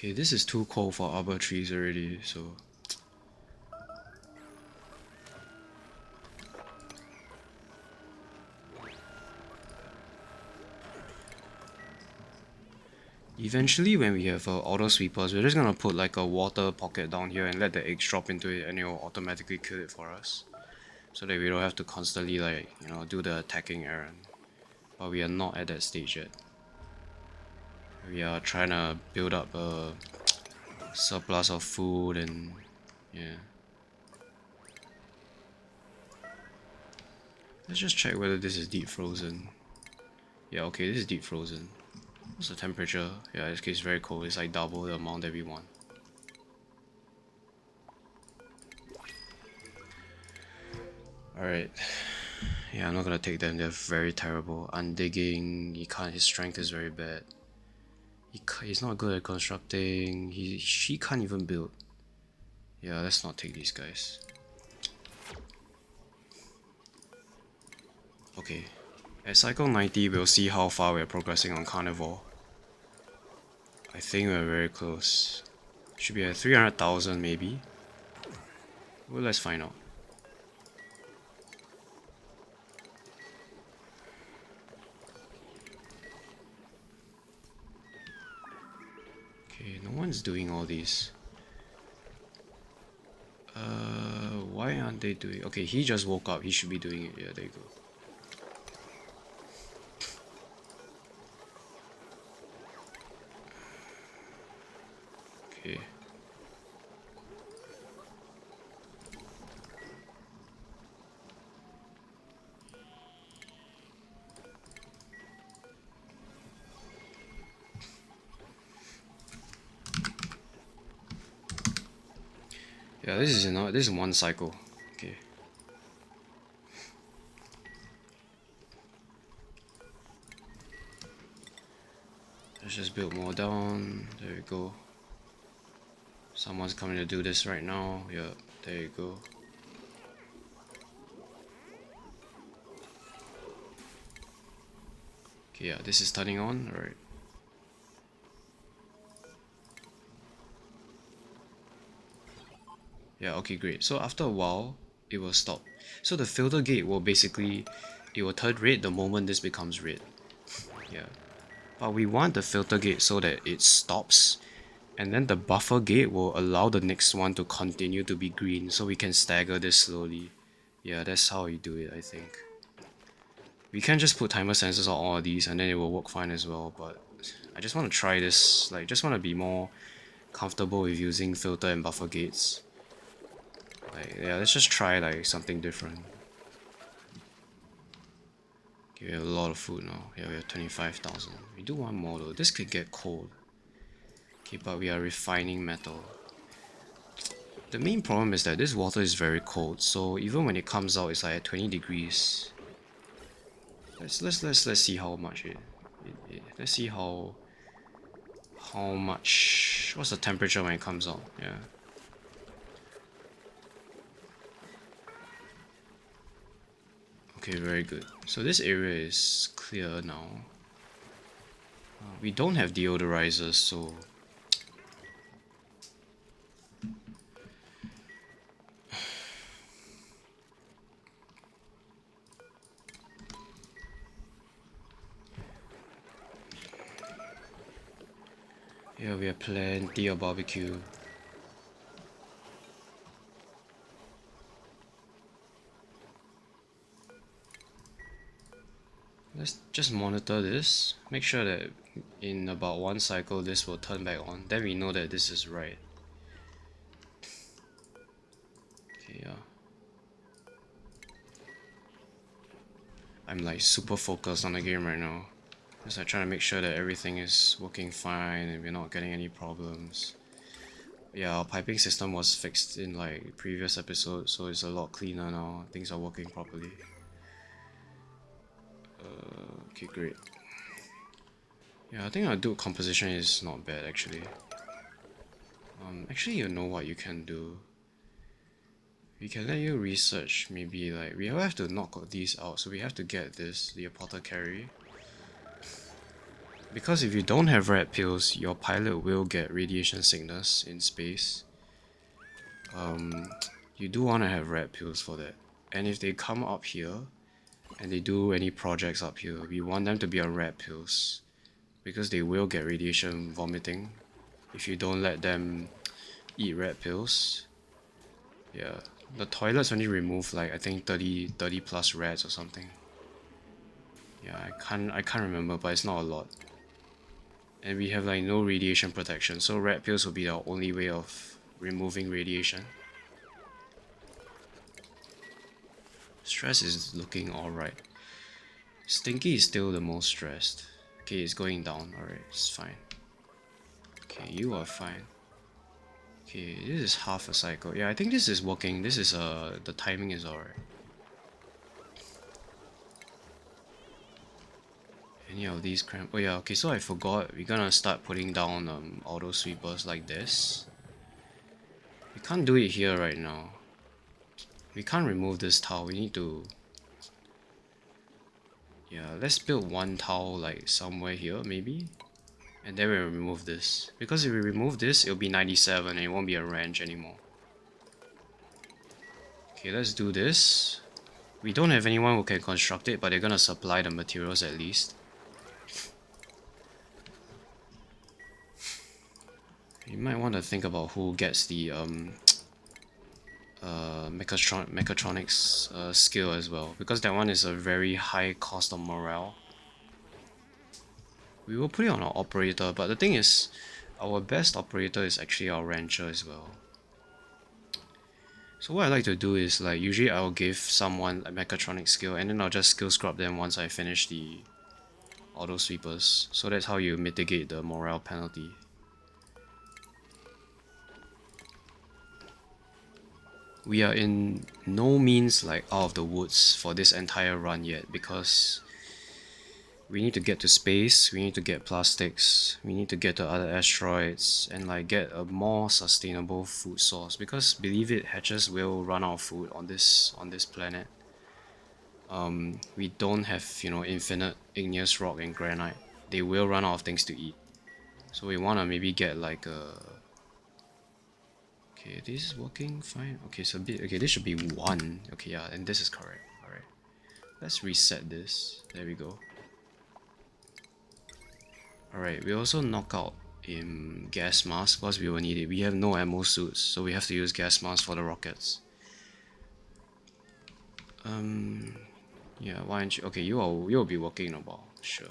Okay, this is too cold for arbor trees already, so... Eventually, when we have auto sweepers, we're just gonna put like a water pocket down here and let the eggs drop into it and it will automatically kill it for us. So that we don't have to constantly like, you know, do the attacking errand. But we are not at that stage yet. We are trying to build up a surplus of food and yeah. Let's just check whether this is deep frozen. Yeah, okay, this is deep frozen. What's the temperature? Yeah, this case very cold. It's like double the amount that we want. Alright. Yeah, I'm not gonna take them. They're very terrible. Undigging. He can't. His strength is very bad. He's not good at constructing. She can't even build. Yeah, let's not take these guys. Okay. At cycle 90, we'll see how far we're progressing on Carnivore. I think we're very close. Should be at 300,000 maybe. Well, let's find out. Okay, no one's doing all these. Why aren't they doing... Okay, he just woke up. He should be doing it. Yeah, there you go. Okay. Yeah, this is one cycle. Okay. Let's just build more down. There we go. Someone's coming to do this right now. Yeah, there you go. Okay, yeah, this is turning on. Alright. Yeah, okay, great. So after a while, it will stop. So the filter gate will basically, it will turn red the moment this becomes red. Yeah. But we want the filter gate so that it stops. And then the buffer gate will allow the next one to continue to be green so we can stagger this slowly. Yeah, that's how you do it, I think. We can just put timer sensors on all of these and then it will work fine as well, but I just want to try this, like just want to be more comfortable with using filter and buffer gates. Like, yeah, let's just try like something different. Okay, we have a lot of food now. Yeah, we have 25,000. We do want more though. This could get cold. Okay, but we are refining metal. The main problem is that this water is very cold, so even when it comes out, it's like at 20 degrees. Let's see how much let's see how much. What's the temperature when it comes out? Yeah. Okay, very good. So this area is clear now. We don't have deodorizers, so... Yeah, we have plenty of barbecue. Let's just monitor this. Make sure that in about one cycle this will turn back on. Then we know that this is right. Okay, yeah. I'm like super focused on the game right now. Just like trying to make sure that everything is working fine and we're not getting any problems. Yeah, our piping system was fixed in like previous episodes, so it's a lot cleaner now. Things are working properly. Okay, great. Yeah, I think our dude composition is not bad actually. Actually, you know what you can do. We can let you research. Maybe like we have to knock these out, so we have to get this, the apothecary. Because if you don't have red pills, your pilot will get radiation sickness in space. You do want to have red pills for that. And if they come up here and they do any projects up here, we want them to be on red pills because they will get radiation vomiting if you don't let them eat red pills. Yeah, the toilets only remove like I think 30 plus rats or something. Yeah, I can't remember, but it's not a lot. And we have like no radiation protection, so red pills will be our only way of removing radiation. Stress is looking alright. Stinky is still the most stressed. Okay, it's going down. Alright, it's fine. Okay, you are fine. Okay, this is half a cycle. Yeah, I think this is working. This is the timing is alright. Any of these cramp? Oh yeah, okay, so I forgot. We're gonna start putting down auto sweepers like this. We can't do it here right now. We can't remove this tile. We need to... Yeah, let's build one tile like somewhere here maybe. And then we'll remove this. Because if we remove this, it'll be 97 and it won't be a ranch anymore. Okay, let's do this. We don't have anyone who can construct it, but they're gonna supply the materials at least. You might want to think about who gets the mechatronics skill as well, because that one is a very high cost of morale. We will put it on our operator, but the thing is, our best operator is actually our rancher as well. So what I like to do is like usually I'll give someone a mechatronic skill and then I'll just skill scrub them once I finish the auto sweepers. So that's how you mitigate the morale penalty. We are in no means like out of the woods for this entire run yet, because we need to get to space, we need to get plastics, we need to get to other asteroids and like get a more sustainable food source, because believe it, hatches will run out of food on this planet. We don't have, you know, infinite igneous rock and granite. They will run out of things to eat. So we wanna maybe get like a... Okay, this is working fine. Okay, so okay, this should be 1. Okay, yeah, and this is correct. Alright. Let's reset this. There we go. Alright, we also knock out gas mask because we will need it. We have no ammo suits, so we have to use gas mask for the rockets. Yeah, why don't you... Okay, you'll be working in a while, sure.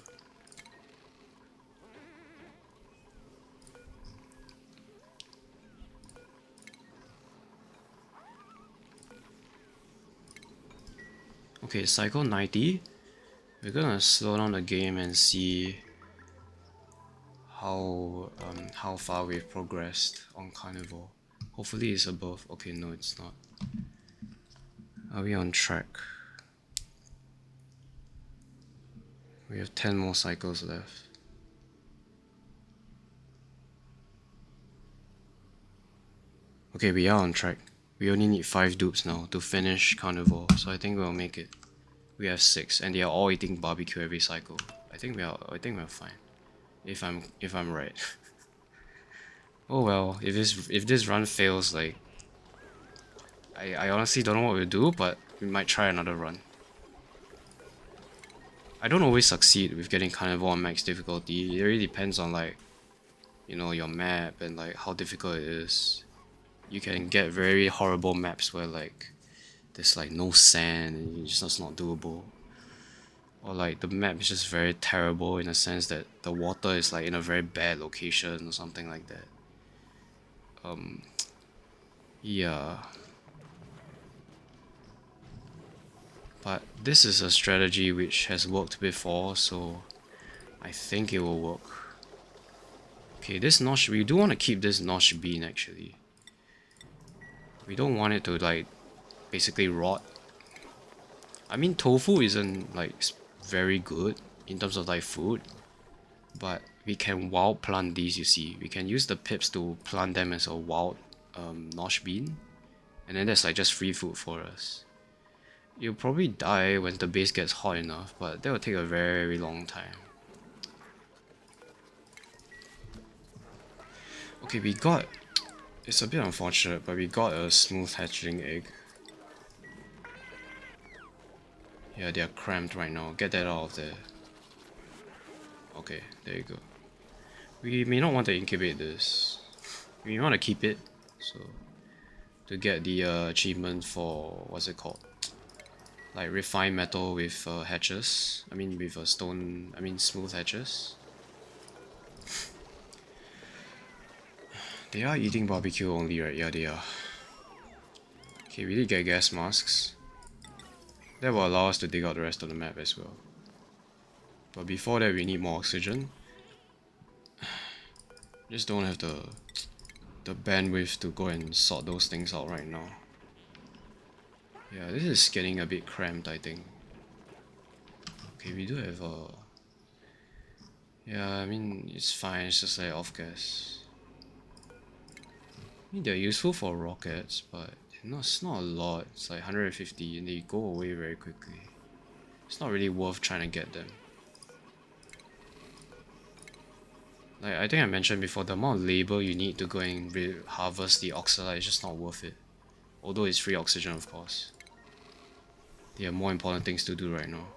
Okay, cycle 90. We're gonna slow down the game and see how far we've progressed on Carnivore. Hopefully it's above. Okay, no, it's not. Are we on track? We have 10 more cycles left. Okay, we are on track. We only need 5 dupes now to finish Carnivore, so I think we'll make it. We have 6, and they are all eating barbecue every cycle. I think we're fine. If I'm right. Oh well, if this run fails, like I honestly don't know what we'll do, but we might try another run. I don't always succeed with getting Carnivore on max difficulty. It really depends on like, you know, your map and like how difficult it is. You can get very horrible maps where like there's like no sand and it's just not doable. Or like the map is just very terrible in a sense that the water is like in a very bad location or something like that. Yeah. But this is a strategy which has worked before, so I think it will work. Okay, this notch, we do want to keep this notch bean actually. We don't want it to like basically rot. I mean, tofu isn't like very good in terms of like food, but we can wild plant these, you see. We can use the pips to plant them as a wild nosh bean, and then that's like just free food for us. You'll probably die when the base gets hot enough, but that will take a very long time. Okay, we got... It's a bit unfortunate, but we got a smooth hatchling egg. Yeah, they are cramped right now. Get that out of there. Okay, there you go. We may not want to incubate this. We want to keep it, so to get the achievement for what's it called? Like refined metal with hatches. I mean with a stone. I mean smooth hatches. They are eating barbecue only, right? Yeah, they are. Okay, we did get gas masks. That will allow us to dig out the rest of the map as well. But before that, we need more oxygen. Just don't have the bandwidth to go and sort those things out right now. Yeah, this is getting a bit cramped, I think. Okay, we do have a... Yeah, I mean, it's fine, it's just like off gas. I mean, they're useful for rockets, but it's not a lot. It's like 150 and they go away very quickly. It's not really worth trying to get them. Like, I think I mentioned before, the amount of labor you need to go and harvest the oxalite is just not worth it. Although it's free oxygen, of course. There are more important things to do right now.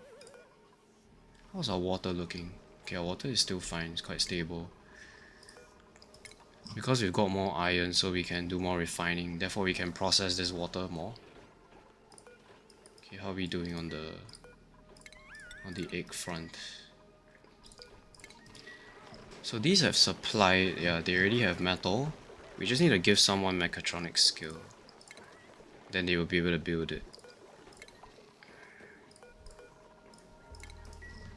How's our water looking? Okay, our water is still fine, it's quite stable. Because we've got more iron, so we can do more refining, therefore we can process this water more. Okay, how are we doing on the egg front? So these have supply, yeah, they already have metal. We just need to give someone mechatronic skill. Then they will be able to build it.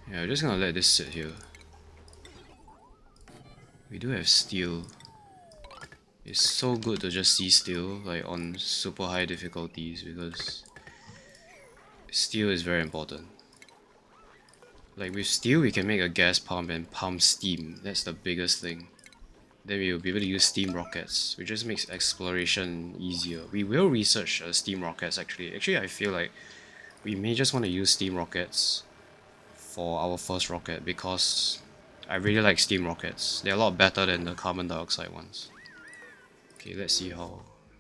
Yeah, we're just gonna let this sit here. We do have steel. It's so good to just see steel, like on super high difficulties, because steel is very important. Like with steel, we can make a gas pump and pump steam. That's the biggest thing. Then we will be able to use steam rockets, which just makes exploration easier. We will research steam rockets actually. Actually, I feel like we may just want to use steam rockets for our first rocket because I really like steam rockets. They're a lot better than the carbon dioxide ones. Okay, let's see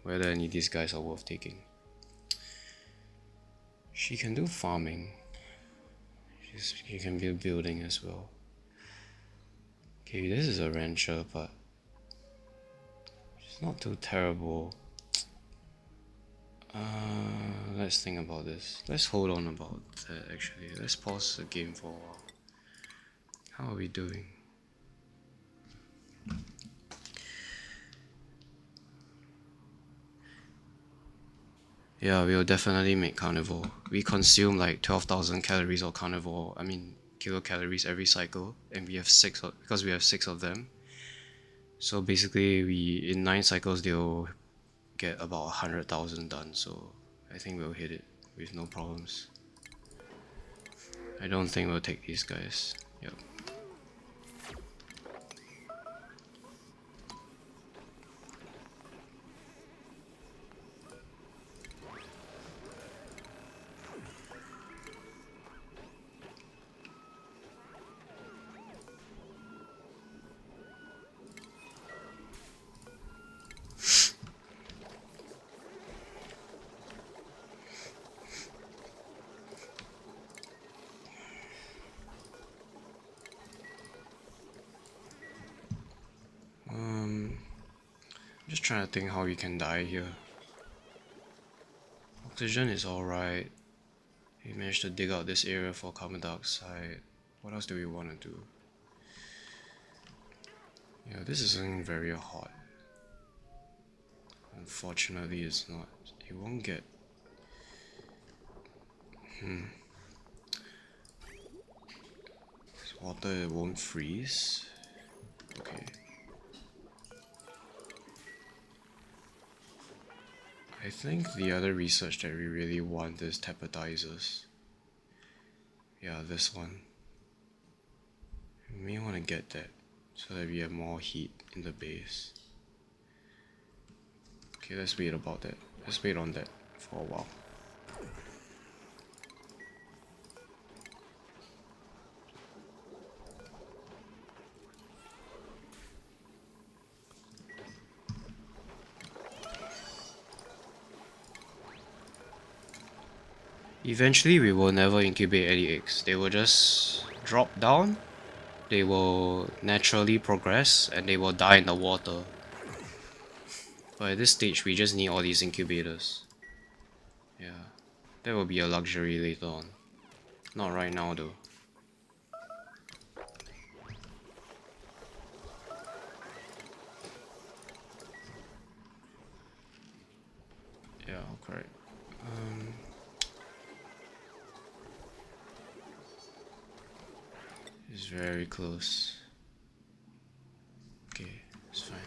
whether any of these guys are worth taking. She can do farming. She can build building as well. Okay, this is a rancher, but she's not too terrible. Let's think about this. Let's hold on about that actually. Let's pause the game for a while. How are we doing? Yeah, we'll definitely make carnivore. We consume like 12,000 calories of carnivore, I mean kilocalories every cycle, and we have because we have 6 of them. So basically in 9 cycles they'll get about 100,000 done, so I think we'll hit it with no problems. I don't think we'll take these guys. Yep. I'm just trying to think how we can die here. Oxygen is alright. We managed to dig out this area for carbon dioxide. What else do we want to do? Yeah, this isn't very hot. Unfortunately, it's not. It won't get... This water, it won't freeze. Okay. I think the other research that we really want is tapetizers. Yeah, this one. We may want to get that so that we have more heat in the base. Okay, let's wait about that. Let's wait on that for a while. Eventually we will never incubate any eggs. They will just drop down, they will naturally progress, and they will die in the water. But at this stage we just need all these incubators. Yeah, that will be a luxury later on. Not right now though. Yeah, correct. It's very close. Okay, it's fine.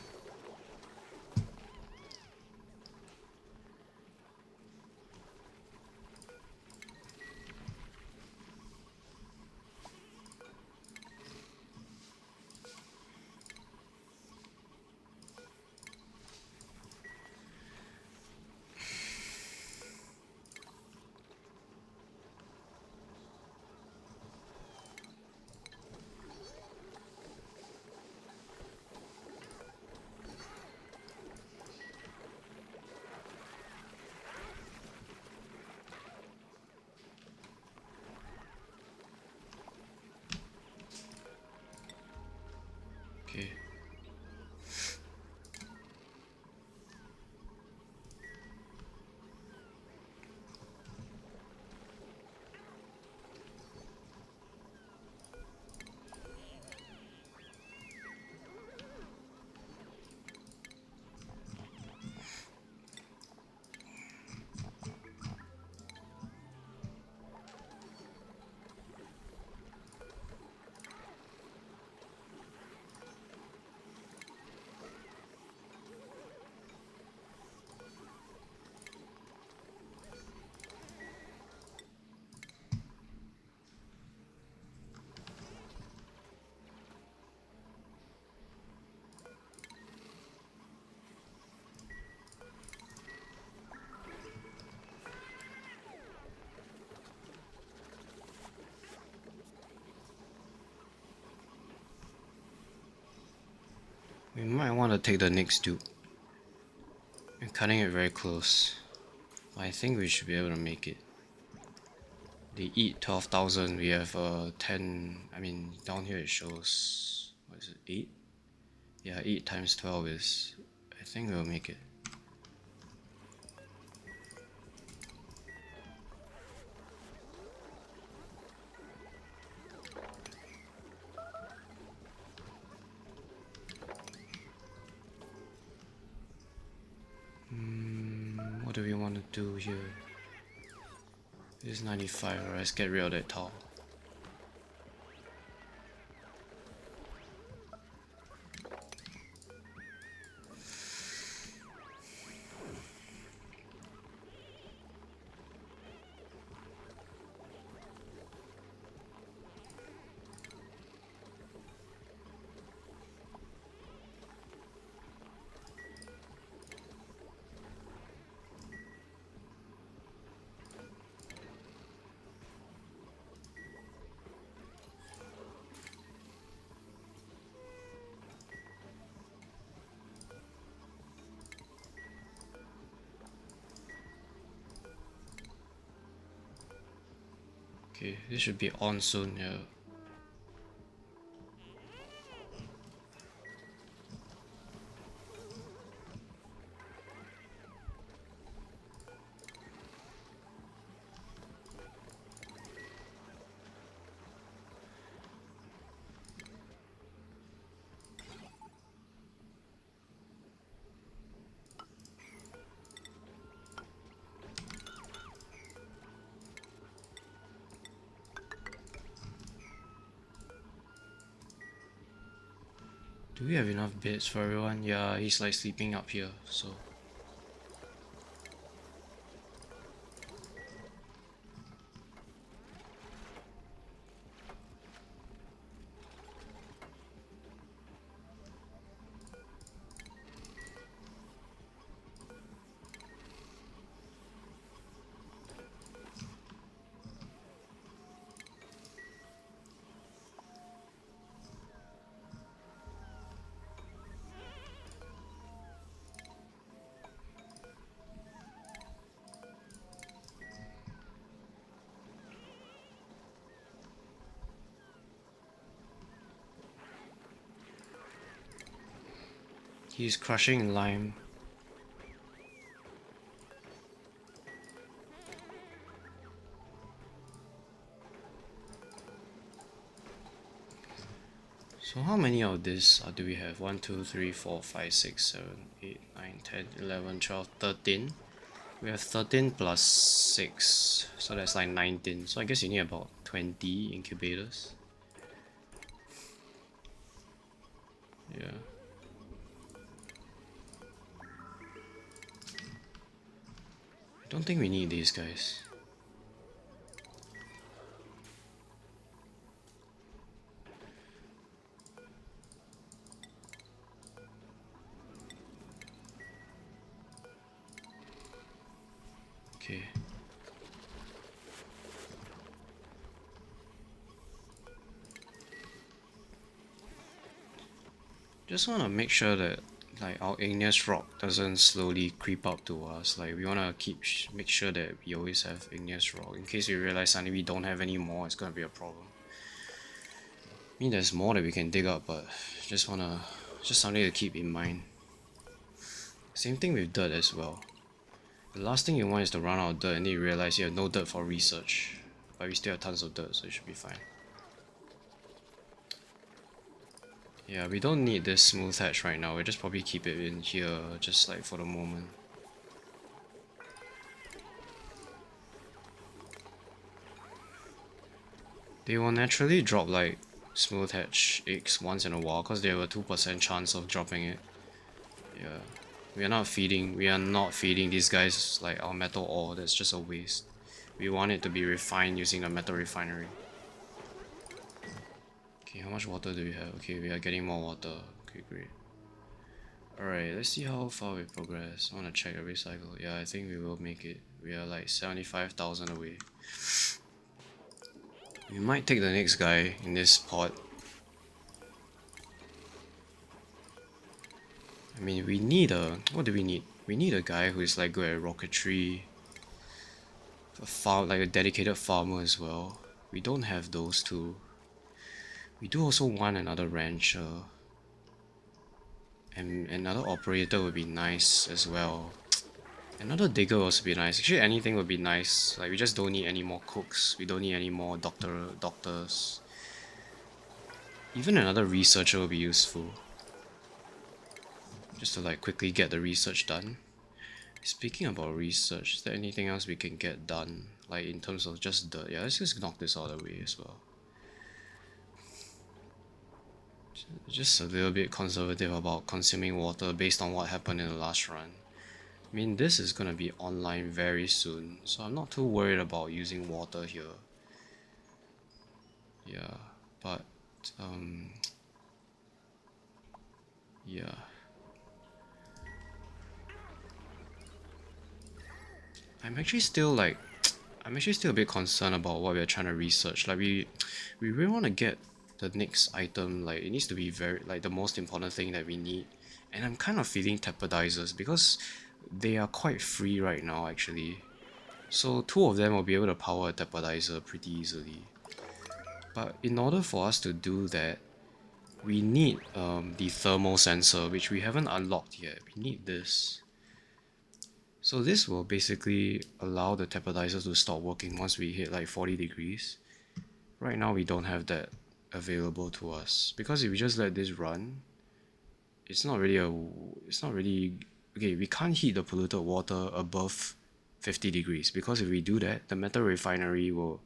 Okay. We might want to take the next dupe. I'm cutting it very close. I think we should be able to make it. They eat 12,000, we have 10, I mean down here it shows, what is it, 8? Yeah, 8 times 12 is, I think we'll make it. What do we want to do here? This is 95, right? Let's get rid of that tile. Okay, this should be on soon, yeah. Do we have enough beds for everyone? Yeah, he's like sleeping up here, so... He's crushing lime. So how many of this do we have? 1, 2, 3, 4, 5, 6, 7, 8, 9, 10, 11, 12, 13. We have 13 plus 6, so that's like 19. So I guess you need about 20 incubators. Yeah. I don't think we need these guys. Okay. Just want to make sure that like our igneous rock doesn't slowly creep up to us. Like we want to make sure that we always have igneous rock in case we realize suddenly we don't have any more. It's gonna be a problem. I mean, there's more that we can dig up, but just something to keep in mind. Same thing with dirt as well. The last thing you want is to run out of dirt and then you realize you have no dirt for research, but we still have tons of dirt, so it should be fine. Yeah, we don't need this smooth hatch right now. We'll just probably keep it in here, just like for the moment. They will naturally drop like smooth hatch eggs once in a while because they have a 2% chance of dropping it. Yeah. We are not feeding these guys like our metal ore. That's just a waste. We want it to be refined using a metal refinery. Okay, how much water do we have? Okay, we are getting more water. Okay, great. Alright, let's see how far we progress. I want to check every cycle. Yeah, I think we will make it. We are like 75,000 away. We might take the next guy in this pod. I mean, we need a... What do we need? We need a guy who is like good at rocketry. Like a dedicated farmer as well. We don't have those two. We do also want another rancher. And another operator would be nice as well. Another digger would also be nice. Actually, anything would be nice. Like, we just don't need any more cooks. We don't need any more doctors. Even another researcher would be useful. Just to like quickly get the research done. Speaking about research, is there anything else we can get done? Like in terms of just dirt? Yeah, let's just knock this out of the way as well. Just a little bit conservative about consuming water based on what happened in the last run. I mean, this is gonna be online very soon, so I'm not too worried about using water here. Yeah, but yeah. I'm actually still like, I'm actually still a bit concerned about what we're trying to research. Like we really want to get the next item. Like it needs to be very like the most important thing that we need. And I'm kind of feeling tepidizers because they are quite free right now actually. So two of them will be able to power a tepidizer pretty easily. But in order for us to do that, we need the thermal sensor, which we haven't unlocked yet. We need this. So this will basically allow the tepidizer to stop working once we hit like 40 degrees. Right now we don't have that available to us because if we just let this run, it's not really okay, we can't heat the polluted water above 50 degrees because if we do that, the metal refinery will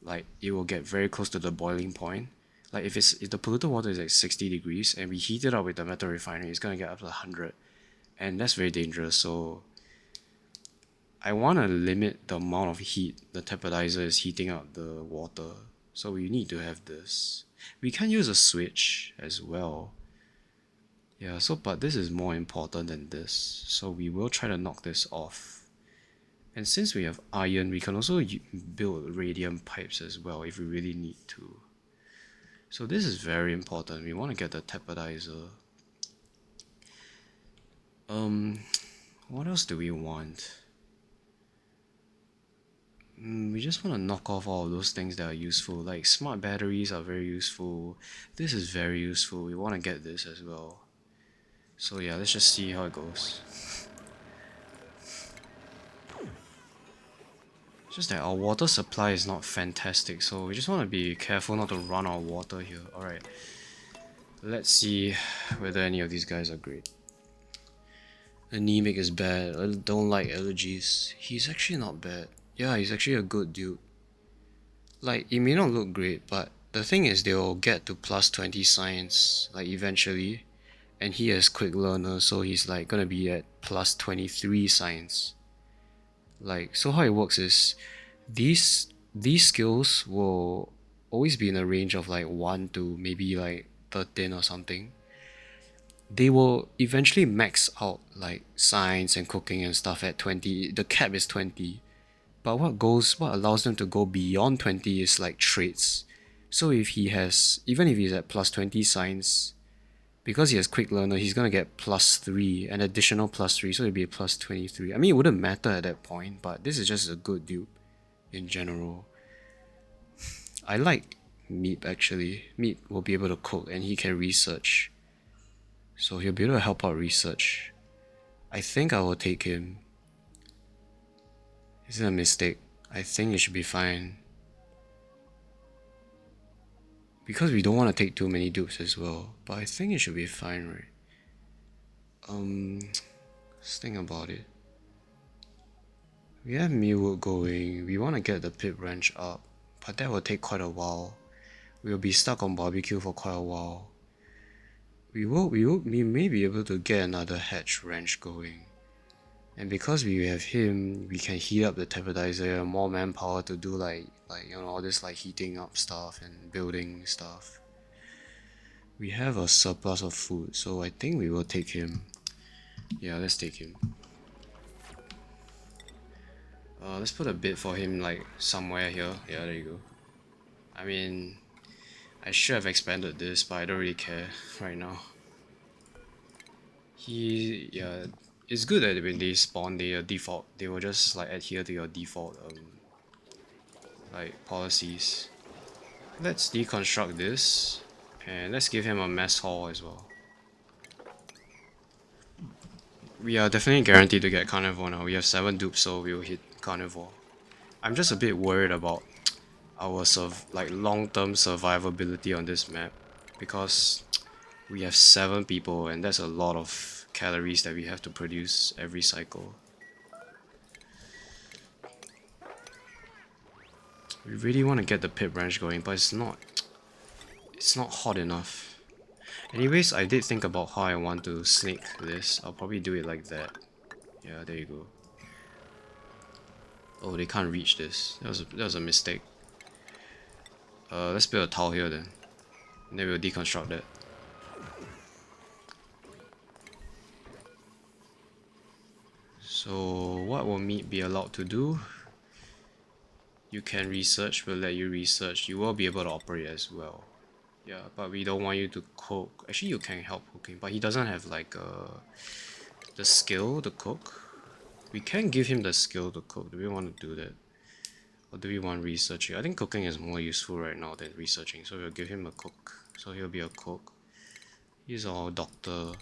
like it will get very close to the boiling point. Like if the polluted water is like 60 degrees and we heat it up with the metal refinery, it's gonna get up to 100, and that's very dangerous. So I want to limit the amount of heat the tepidizer is heating up the water, so we need to have this. We can use a switch as well. Yeah, so but this is more important than this, so we will try to knock this off. And since we have iron, we can also build radium pipes as well if we really need to. So this is very important. We want to get the tepidizer. What else do we want? We just want to knock off all of those things that are useful. Like smart batteries are very useful. This is very useful. We want to get this as well. So yeah, let's just see how it goes. It's just that our water supply is not fantastic, so we just want to be careful not to run out of water here. Alright, let's see whether any of these guys are great. Anemic is bad. I don't like allergies. He's actually not bad. Yeah, he's actually a good dude. Like, it may not look great, but the thing is they'll get to plus 20 science, like eventually. And he is quick learner, so he's like gonna be at plus 23 science. Like, so how it works is these skills will always be in a range of like 1 to maybe like 13 or something. They will eventually max out like science and cooking and stuff at 20. The cap is 20. But what allows them to go beyond 20 is like traits. So if he has, even if he's at plus 20 science, because he has quick learner, he's gonna get plus 3, an additional plus 3, so it'll be a plus 23. I mean, it wouldn't matter at that point, but this is just a good dude in general. I like Meep actually. Meep will be able to cook and he can research. So he'll be able to help out research. I think I will take him. Is it a mistake? I think it should be fine. Because we don't want to take too many dupes as well. But I think it should be fine, right? Let's think about it. We have Mealwood going. We want to get the pit wrench up. But that will take quite a while. We'll be stuck on barbecue for quite a while. We may be able to get another hatch wrench going. And because we have him, we can heat up the temperizer, more manpower to do like all this like heating up stuff and building stuff. We have a surplus of food, so I think we will take him. Yeah, let's take him. Let's put a bid for him like somewhere here. Yeah, there you go. I mean, I should have expanded this, but I don't really care right now. Yeah, it's good that when they spawn, they default. They will just like adhere to your default like policies. Let's deconstruct this, and let's give him a mess hall as well. We are definitely guaranteed to get Carnivore now. We have 7 dupes, so we'll hit Carnivore. I'm just a bit worried about our like long-term survivability on this map, because we have 7 people and that's a lot of calories that we have to produce every cycle. We really want to get the pit branch going, but it's not hot enough. Anyways, I did think about how I want to snake this. I'll probably do it like that. Yeah, there you go. Oh, they can't reach this. That was a mistake. Let's build a tile here then. And then we'll deconstruct that. So what will Meat be allowed to do? You can research, we'll let you research. You will be able to operate as well. Yeah, but we don't want you to cook. Actually, you can help cooking, but he doesn't have like the skill to cook. We can give him the skill to cook. Do we want to do that? Or do we want researching? I think cooking is more useful right now than researching, so we'll give him a cook. So he'll be a cook. He's our doctor.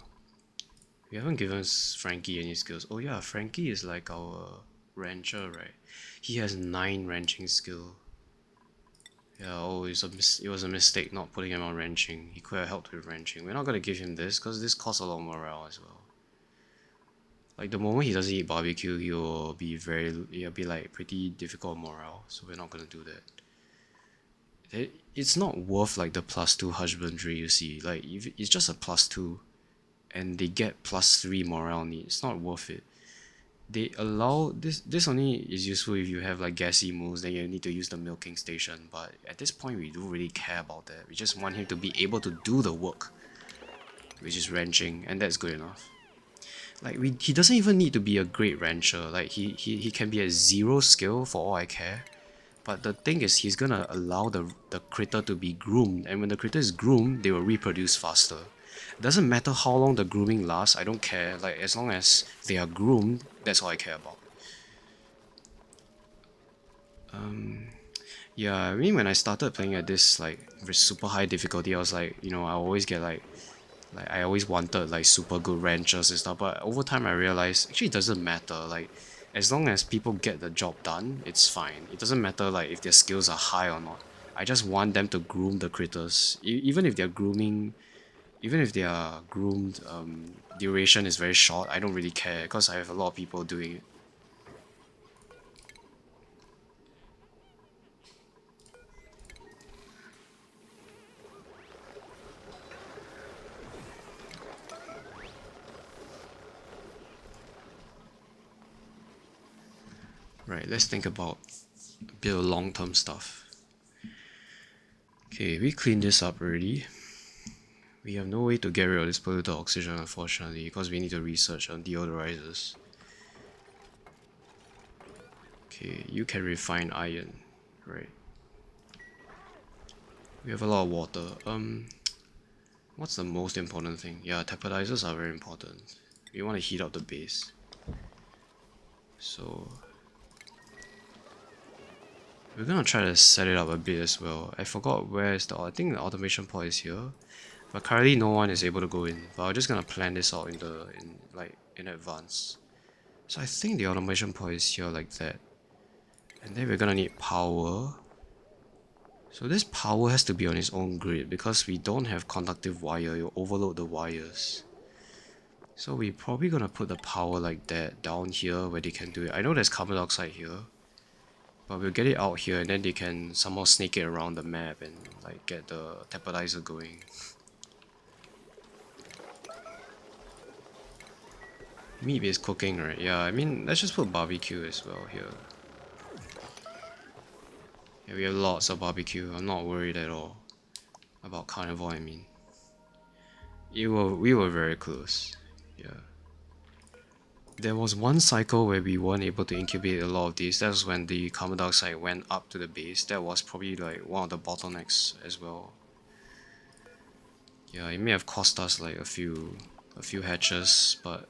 We haven't given Frankie any skills. Oh yeah, Frankie is like our rancher, right? He has 9 ranching skill. Yeah, oh, it was a mistake not putting him on ranching. He could have helped with ranching. We're not gonna give him this because this costs a lot of morale as well. Like the moment he doesn't eat barbecue, he'll be like pretty difficult morale. So we're not gonna do that. It's not worth like the +2 husbandry, you see. Like if it's just a +2, and they get +3 morale needs. It's not worth it. They allow this only is useful if you have like gassy moves, then you need to use the milking station, but at this point we don't really care about that. We just want him to be able to do the work, which is ranching, and that's good enough. Like he doesn't even need to be a great rancher. Like he can be a 0 skill for all I care. But the thing is, he's gonna allow the critter to be groomed, and when the critter is groomed, they will reproduce faster. Doesn't matter how long the grooming lasts, I don't care. Like as long as they are groomed, that's all I care about. Yeah, I mean when I started playing at this like super high difficulty, I was like, I always get like Like I always wanted like super good ranchers and stuff, but over time I realized actually it doesn't matter. Like as long as people get the job done, it's fine. It doesn't matter like if their skills are high or not. I just want them to groom the critters. Even if they're grooming, even if their groomed duration is very short, I don't really care because I have a lot of people doing it. Right, let's think about a bit of long-term stuff. Okay, we cleaned this up already. We have no way to get rid of this polluted oxygen, unfortunately, because we need to research on deodorizers. Okay, you can refine iron. Right. We have a lot of water. What's the most important thing? Yeah, tapodizers are very important. We want to heat up the base. So we're gonna try to set it up a bit as well. I forgot where is the. I think the automation pod is here, but currently no one is able to go in. But I'm just gonna plan this out in advance. So I think the automation pod is here like that, and then we're gonna need power. So this power has to be on its own grid because we don't have conductive wire. You overload the wires. So we're probably gonna put the power like that down here where they can do it. I know there's carbon dioxide here, but we'll get it out here and then they can somehow sneak it around the map and like get the tapodizer going. Meat is cooking, right? Yeah, I mean, let's just put barbecue as well here. Yeah, we have lots of barbecue. I'm not worried at all about carnivore, I mean. We were very close. Yeah. There was one cycle where we weren't able to incubate a lot of these. That was when the carbon dioxide went up to the base. That was probably like one of the bottlenecks as well. Yeah, it may have cost us like a few hatches, but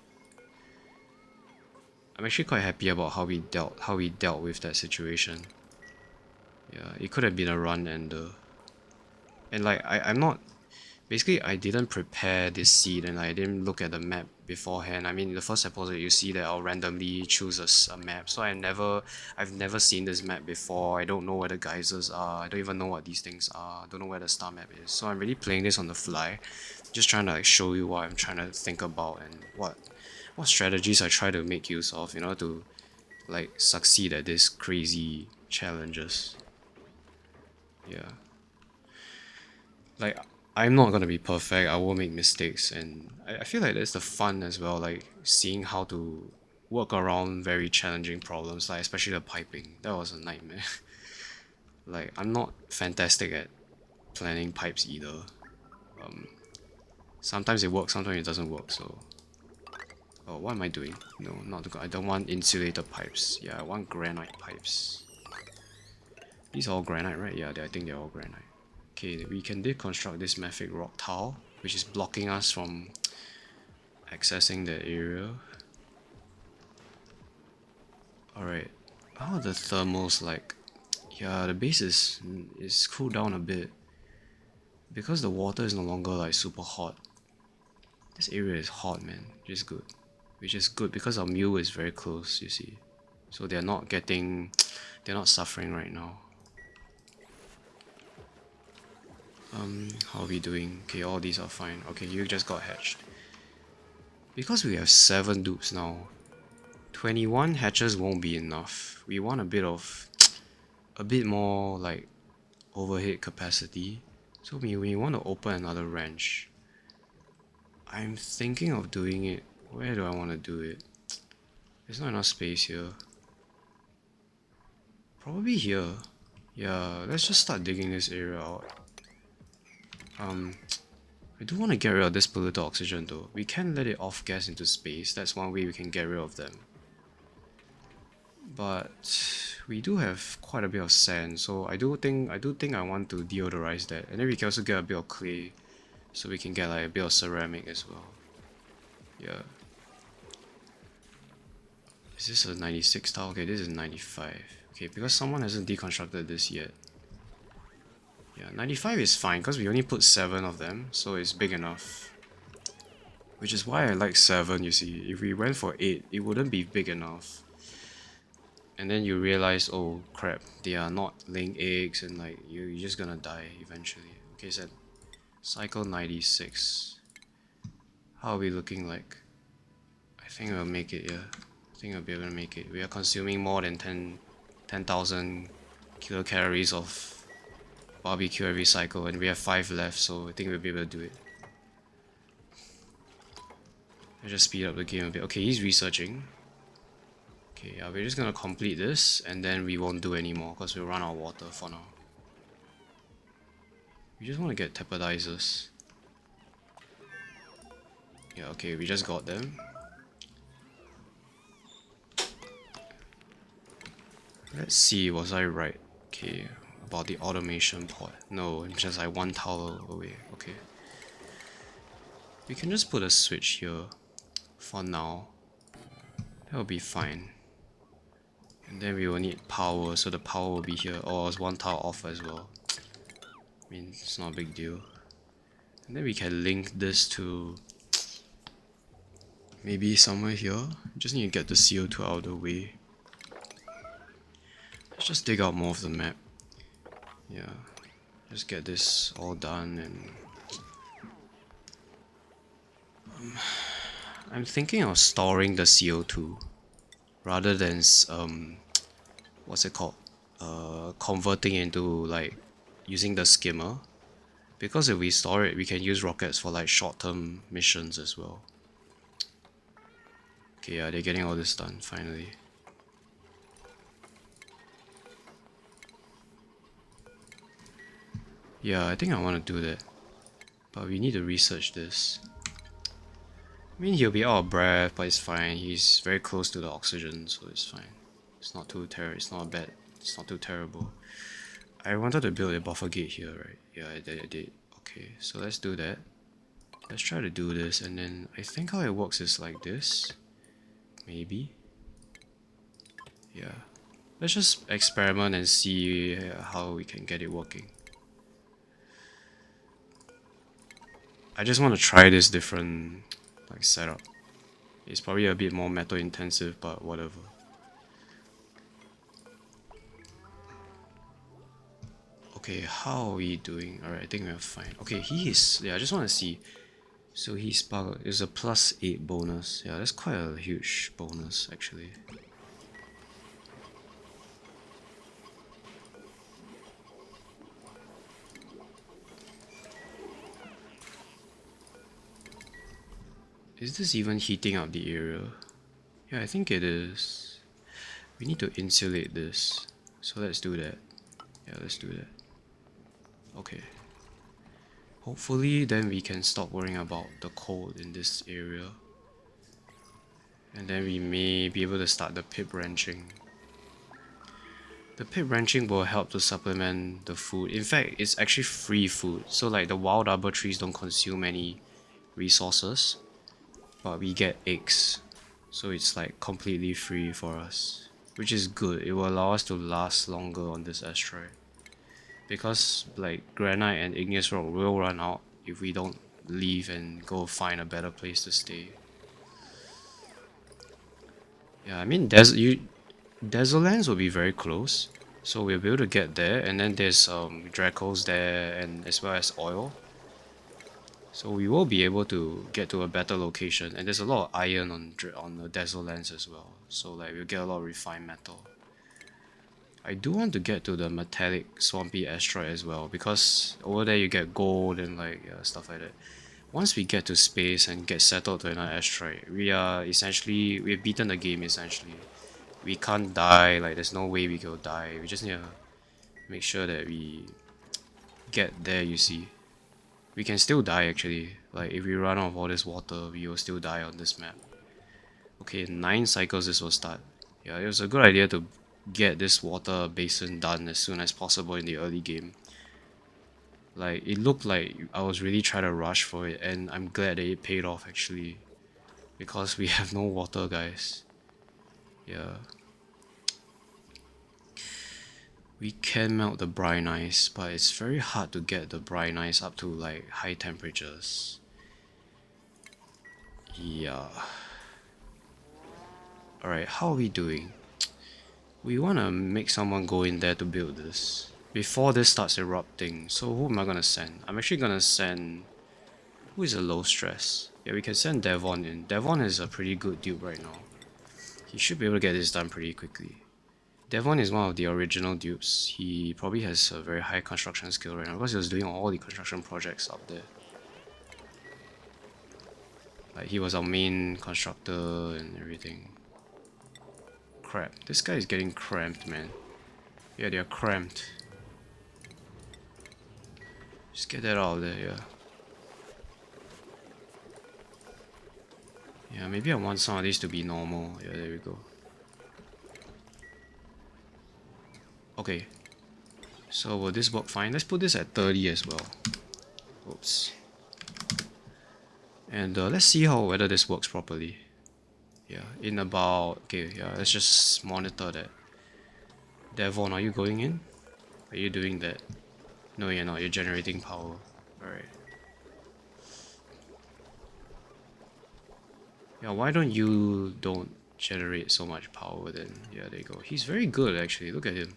I'm actually quite happy about how we dealt with that situation. Yeah, it could have been a run ender. And like I'm not basically I didn't prepare this seed and I didn't look at the map beforehand. I mean in the first episode you see that I'll randomly choose a map. So I've never seen this map before. I don't know where the geysers are. I don't even know what these things are. I don't know where the star map is. So I'm really playing this on the fly. Just trying to like show you what I'm trying to think about and what strategies I try to make use of in order to like succeed at these crazy challenges. Yeah. Like I'm not gonna be perfect. I will make mistakes, and I feel like that's the fun as well. Like seeing how to work around very challenging problems, like especially the piping. That was a nightmare. Like I'm not fantastic at planning pipes either. Sometimes it works, sometimes it doesn't work. So, oh, what am I doing? No, not the. I don't want insulated pipes. Yeah, I want granite pipes. These are all granite, right? Yeah, I think they're all granite. Okay, we can deconstruct this mafic rock tile, which is blocking us from accessing that area. Alright, how are the thermals like? Yeah, the base is cooled down a bit. Because the water is no longer like super hot. This area is hot, man, which is good. Which is good because our mule is very close, you see. So they're not getting, they're not suffering right now. How are we doing? Okay, all these are fine. Okay, you just got hatched. Because we have 7 dupes now, 21 hatches won't be enough. We want a bit more like overhead capacity. So we want to open another ranch. I'm thinking of doing it. Where do I want to do it? There's not enough space here. Probably here. Yeah, let's just start digging this area out. I do want to get rid of this polluted oxygen though. We can let it off gas into space. That's one way we can get rid of them. But we do have quite a bit of sand, so I do think I want to deodorize that. And then we can also get a bit of clay, so we can get like a bit of ceramic as well. Yeah. Is this a 96 tile? Okay, this is 95. Okay, because someone hasn't deconstructed this yet. Yeah, 95 is fine because we only put 7 of them, so it's big enough. Which is why I like 7, you see. If we went for 8, it wouldn't be big enough. And then you realize, oh crap, they are not laying eggs and like you're just gonna die eventually. Okay, so cycle 96. How are we looking like? I think we'll make it, yeah. I think we'll be able to make it. We are consuming more than 10,000 kilocalories of barbecue every cycle, and we have 5 left, so I think we'll be able to do it. Let's just speed up the game a bit. Okay, he's researching. Okay, yeah, we're just gonna complete this, and then we won't do any more, because we'll run out of water for now. We just want to get tepidizers. Yeah, okay, we just got them. Let's see, was I right? Okay, about the automation pod. No, it's just like 1 tower away. Okay. We can just put a switch here for now. That'll be fine. And then we will need power, so the power will be here. Oh, it's 1 tower off as well. I mean, it's not a big deal. And then we can link this to maybe somewhere here. Just need to get the CO2 out of the way. Let's just dig out more of the map. Yeah, just get this all done. And I'm thinking of storing the CO2 rather than what's it called? Converting into like using the skimmer. Because if we store it, we can use rockets for like short-term missions as well. Okay, yeah, they're getting all this done finally. Yeah, I think I want to do that. But we need to research this. I mean, he'll be out of breath, but it's fine. He's very close to the oxygen, so it's fine. It's not too it's not bad. It's not too terrible. I wanted to build a buffer gate here, right? Yeah, I did. Okay, so let's do that. Let's try to do this, and then I think how it works is like this. Maybe. Yeah. Let's just experiment and see how we can get it working. I just want to try this different like setup. It's probably a bit more metal intensive, but whatever. Okay, how are we doing? Alright, I think we're fine. Okay, he is. Yeah, I just want to see. So he's power is a +8 bonus. Yeah, that's quite a huge bonus actually. Is this even heating up the area? Yeah, I think it is. We need to insulate this. So let's do that. Yeah, let's do that. Okay. Hopefully then we can stop worrying about the cold in this area. And then we may be able to start the pit branching. The pit branching will help to supplement the food. In fact, it's actually free food. So like the wild arbor trees don't consume any resources. But we get eggs. So it's like completely free for us. Which is good. It will allow us to last longer on this asteroid. Because like granite and igneous rock will run out if we don't leave and go find a better place to stay. Yeah, I mean Desolands will be very close. So we'll be able to get there, and then there's Dracos there and as well as oil. So we will be able to get to a better location, and there's a lot of iron on the Desolands as well. So like we'll get a lot of refined metal. I do want to get to the metallic swampy asteroid as well, because over there you get gold and like stuff like that. Once we get to space and get settled to another asteroid, we've beaten the game essentially. We can't die, like there's no way we can die. We just need to make sure that we get there, you see. We can still die actually. Like if we run out of all this water, we will still die on this map. Okay, 9 cycles this will start. Yeah, it was a good idea to get this water basin done as soon as possible in the early game. Like it looked like I was really trying to rush for it, and I'm glad that it paid off actually. Because we have no water, guys. Yeah. We can melt the brine ice, but it's very hard to get the brine ice up to like high temperatures. Yeah. Alright, how are we doing? We wanna make someone go in there to build this before this starts erupting. So who am I gonna send? I'm actually gonna send... Who is a low stress? Yeah, we can send Devon in. Devon is a pretty good dude right now. He should be able to get this done pretty quickly. Devon is one of the original dupes. He probably has a very high construction skill right now because he was doing all the construction projects up there. Like, he was our main constructor and everything. Crap, this guy is getting cramped, man. Yeah, they're cramped. Just get that out of there, yeah. Yeah, maybe I want some of these to be normal. Yeah, there we go. Okay. So will this work fine? Let's put this at 30 as well. Oops. And let's see whether this works properly. Yeah, in about... Okay, yeah, let's just monitor that. Devon, are you going in? Are you doing that? No, you're not. You're generating power. Alright. Yeah, why don't you don't generate so much power then? Yeah, there you go. He's very good actually. Look at him.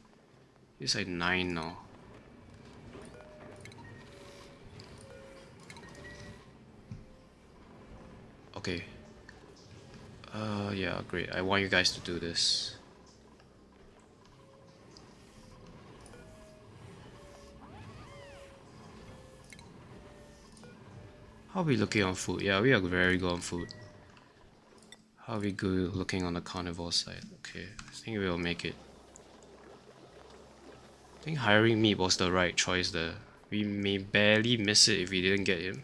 He's like 9 now. Okay. Yeah, great. I want you guys to do this. How are we looking on food? Yeah, we are very good on food. How are we good looking on the carnivore side? Okay, I think we'll make it. I think hiring meat was the right choice there. We may barely miss it if we didn't get him.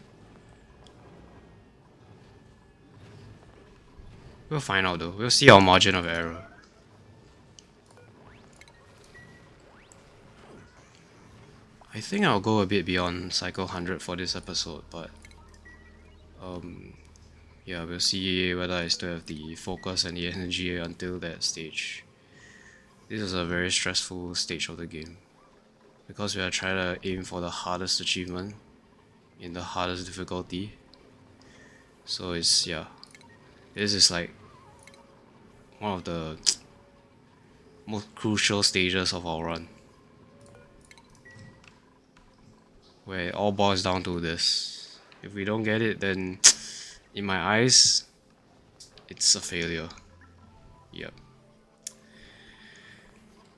We'll find out though. We'll see our margin of error. I think I'll go a bit beyond cycle 100 for this episode, but yeah, we'll see whether I still have the focus and the energy until that stage. This is a very stressful stage of the game because we are trying to aim for the hardest achievement in the hardest difficulty. So it's, yeah, this is like one of the most crucial stages of our run, where it all boils down to this. If we don't get it, then in my eyes, it's a failure. Yep.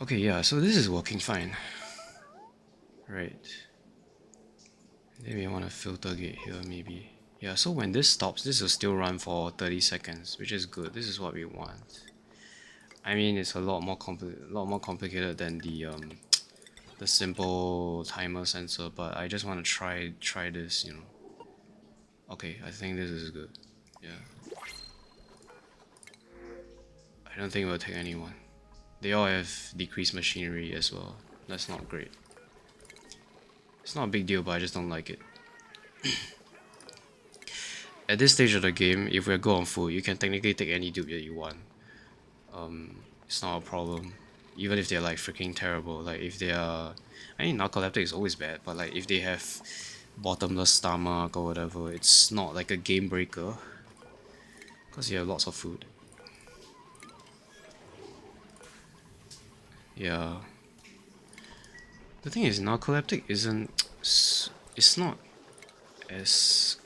Okay, yeah, so this is working fine. Right. Then we want to filter gate here, maybe. Yeah, so when this stops, this will still run for 30 seconds, which is good. This is what we want. I mean, it's a lot more complicated than the simple timer sensor, but I just want to try this, you know. Okay, I think this is good. Yeah. I don't think it will take anyone. They all have decreased machinery as well. That's not great. It's not a big deal, but I just don't like it. At this stage of the game, if we're good on food, you can technically take any dupe that you want. It's not a problem. Even if they're like freaking terrible. Like if they are... I mean, narcoleptic is always bad, but like if they have bottomless stomach or whatever, it's not like a game breaker. Because you have lots of food. Yeah. The thing is, narcoleptic isn't... It's not as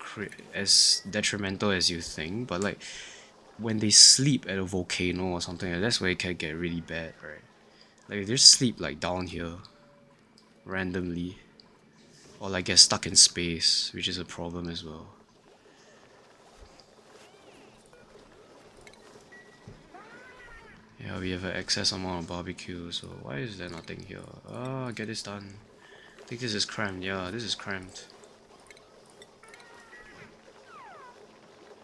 detrimental as you think, but like when they sleep at a volcano or something, that's where it can get really bad, right? Like if they sleep like down here randomly, or like get stuck in space, which is a problem as well. Yeah, we have an excess amount of barbecue, so why is there nothing here? Ah, get this done. I think this is cramped. Yeah, this is cramped.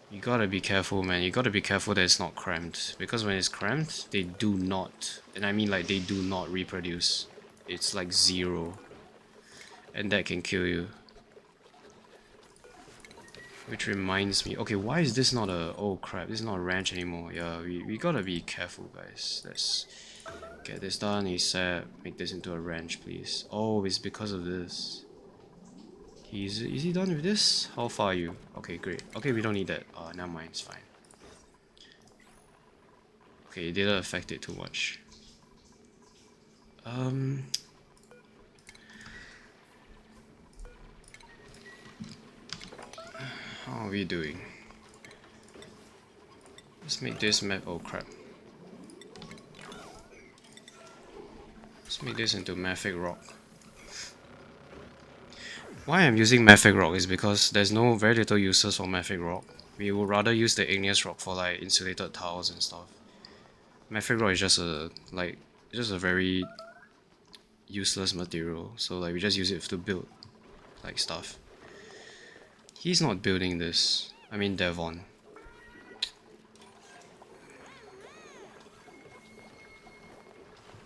You gotta be careful, man. You gotta be careful that it's not cramped. Because when it's cramped, they do not. And I mean like they do not reproduce. It's like 0. And that can kill you. Which reminds me. Okay, why is this not a... Oh crap, this is not a ranch anymore. Yeah, we gotta be careful, guys. Let's get this done ASAP. Make this into a ranch, please. Oh, it's because of this. Is he done with this? How far are you? Okay, great. Okay, we don't need that. Never mind, it's fine. Okay, it didn't affect it too much. How are we doing? Let's make this map. Oh crap. Let's make this into mafic rock. Why I'm using mafic rock is because there's no very little uses for mafic rock. We would rather use the igneous rock for like insulated tiles and stuff. Mafic rock is just a very useless material. So like we just use it to build like stuff. He's not building this. I mean Devon.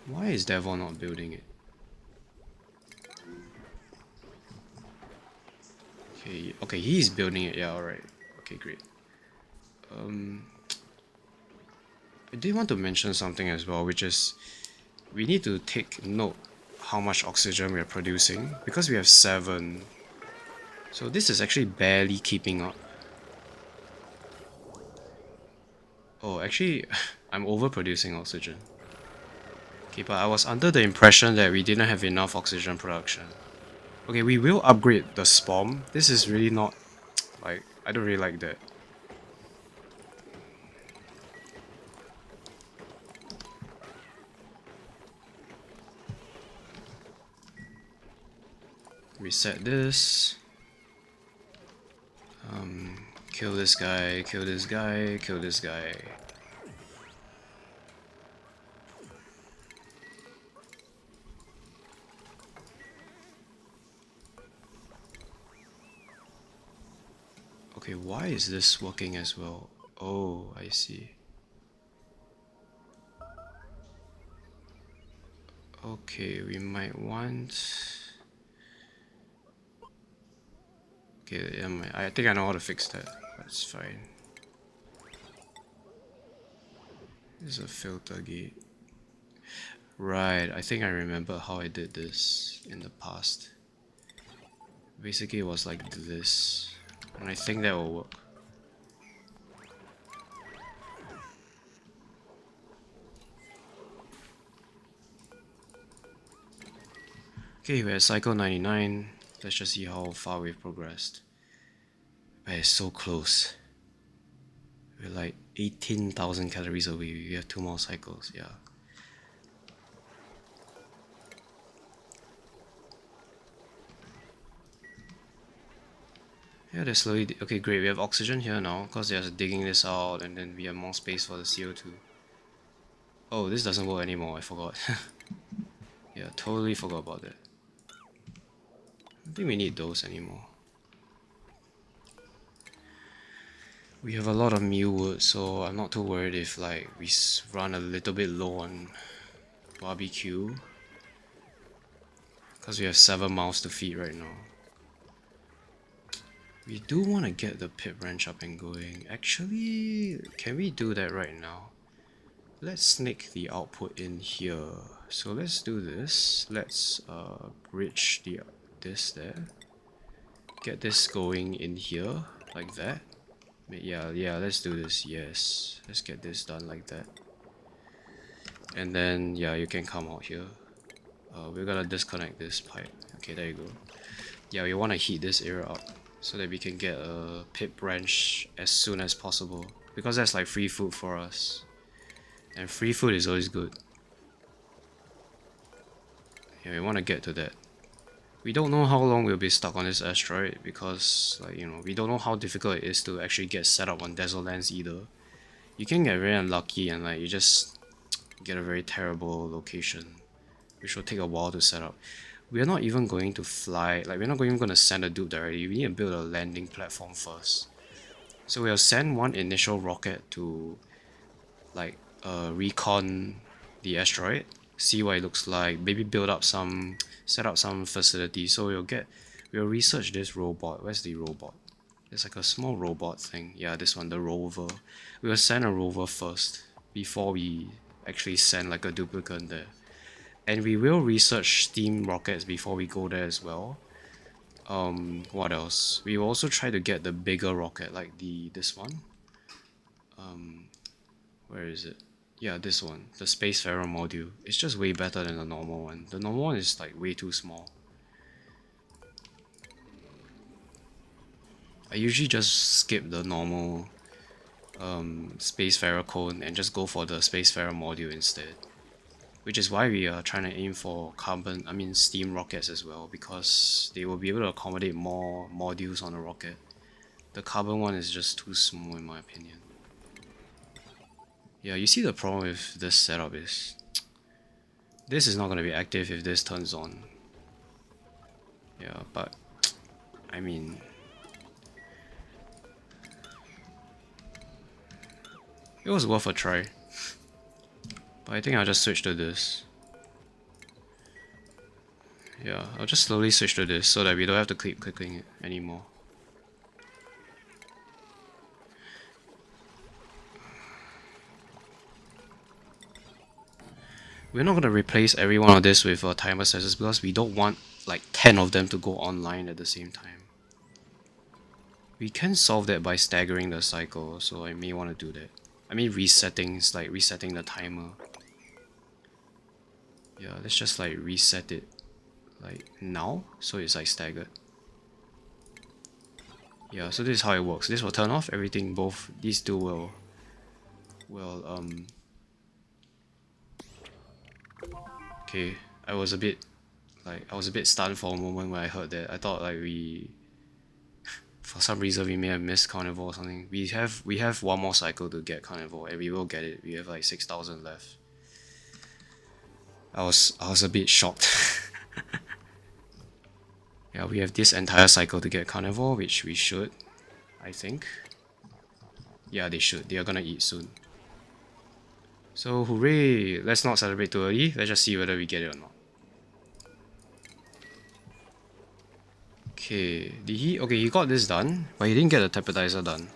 Why is Devon not building it? Okay, he's building it. Yeah, alright. Okay, great. I did want to mention something as well, which is we need to take note how much oxygen we are producing because we have 7. So this is actually barely keeping up. Oh, actually, I'm overproducing oxygen. Okay, but I was under the impression that we didn't have enough oxygen production. Okay, we will upgrade the spawn. This is really not, like, I don't really like that. Reset this. Kill this guy, kill this guy, kill this guy. Okay, why is this working as well? Oh, I see. Okay, we might want... Okay, I think I know how to fix that. That's fine. This is a filter gate. Right, I think I remember how I did this in the past. Basically, it was like this. And I think that will work. Okay, we're at cycle 99. Let's just see how far we've progressed. We're so close. We're like 18,000 calories away. We have 2 more cycles, yeah. Yeah, they're slowly... Okay, great. We have oxygen here now because they're digging this out and then we have more space for the CO2. Oh, this doesn't work anymore. I forgot. Yeah, totally forgot about that. I don't think we need those anymore. We have a lot of mule wood, so I'm not too worried if like we run a little bit low on barbecue. Because we have 7 mouths to feed right now. We do want to get the pit branch up and going. Actually, can we do that right now? Let's snake the output in here. So let's do this. Let's bridge this there. Get this going in here like that. Yeah, let's do this. Yes, let's get this done like that. And then yeah, you can come out here. We're gonna disconnect this pipe. Okay, there you go. Yeah, we want to heat this area up so that we can get a pit branch as soon as possible because that's like free food for us. And free food is always good. Yeah, we want to get to that. We don't know how long we'll be stuck on this asteroid because, like, you know, we don't know how difficult it is to actually get set up on desert lands either. You can get very unlucky and like you just get a very terrible location, which will take a while to set up. We're not even going to fly, like we're not even going to send a dude directly. We need to build a landing platform first. So we'll send one initial rocket to like recon the asteroid, see what it looks like, maybe set up some facilities. So we'll research this robot. Where's the robot? It's like a small robot thing. Yeah, this one, the rover. We'll send a rover first before we actually send like a duplicate there. And we will research steam rockets before we go there as well. What else? We will also try to get the bigger rocket, like this one. Where is it? Yeah, this one, the Spacefarer module. It's just way better than the normal one. The normal one is like way too small. I usually just skip the normal Spacefarer cone and just go for the Spacefarer module instead. Which is why we are trying to aim for steam rockets as well, because they will be able to accommodate more modules on a rocket. The carbon one is just too small in my opinion. Yeah, you see the problem with this setup is this is not going to be active if this turns on. Yeah, but I mean, it was worth a try. But I think I'll just switch to this. Yeah, I'll just slowly switch to this so that we don't have to keep clicking it anymore. We're not going to replace every one of this with timer sensors because we don't want like 10 of them to go online at the same time. We can solve that by staggering the cycle, so I may want to do that. I mean resetting, it's like resetting the timer. Yeah, let's just like reset it like now, so it's like staggered. Yeah, so this is how it works. This will turn off everything, both these two will okay, I was a bit stunned for a moment when I heard that. I thought like for some reason we may have missed Carnivore or something. We have one more cycle to get Carnivore and we will get it. We have like 6,000 left. I was a bit shocked. Yeah, we have this entire cycle to get Carnivore, which we should, I think. Yeah, they should. They are gonna eat soon. So hooray! Let's not celebrate too early. Let's just see whether we get it or not. Okay, did he? Okay, he got this done, but he didn't get the tapeδιzer done.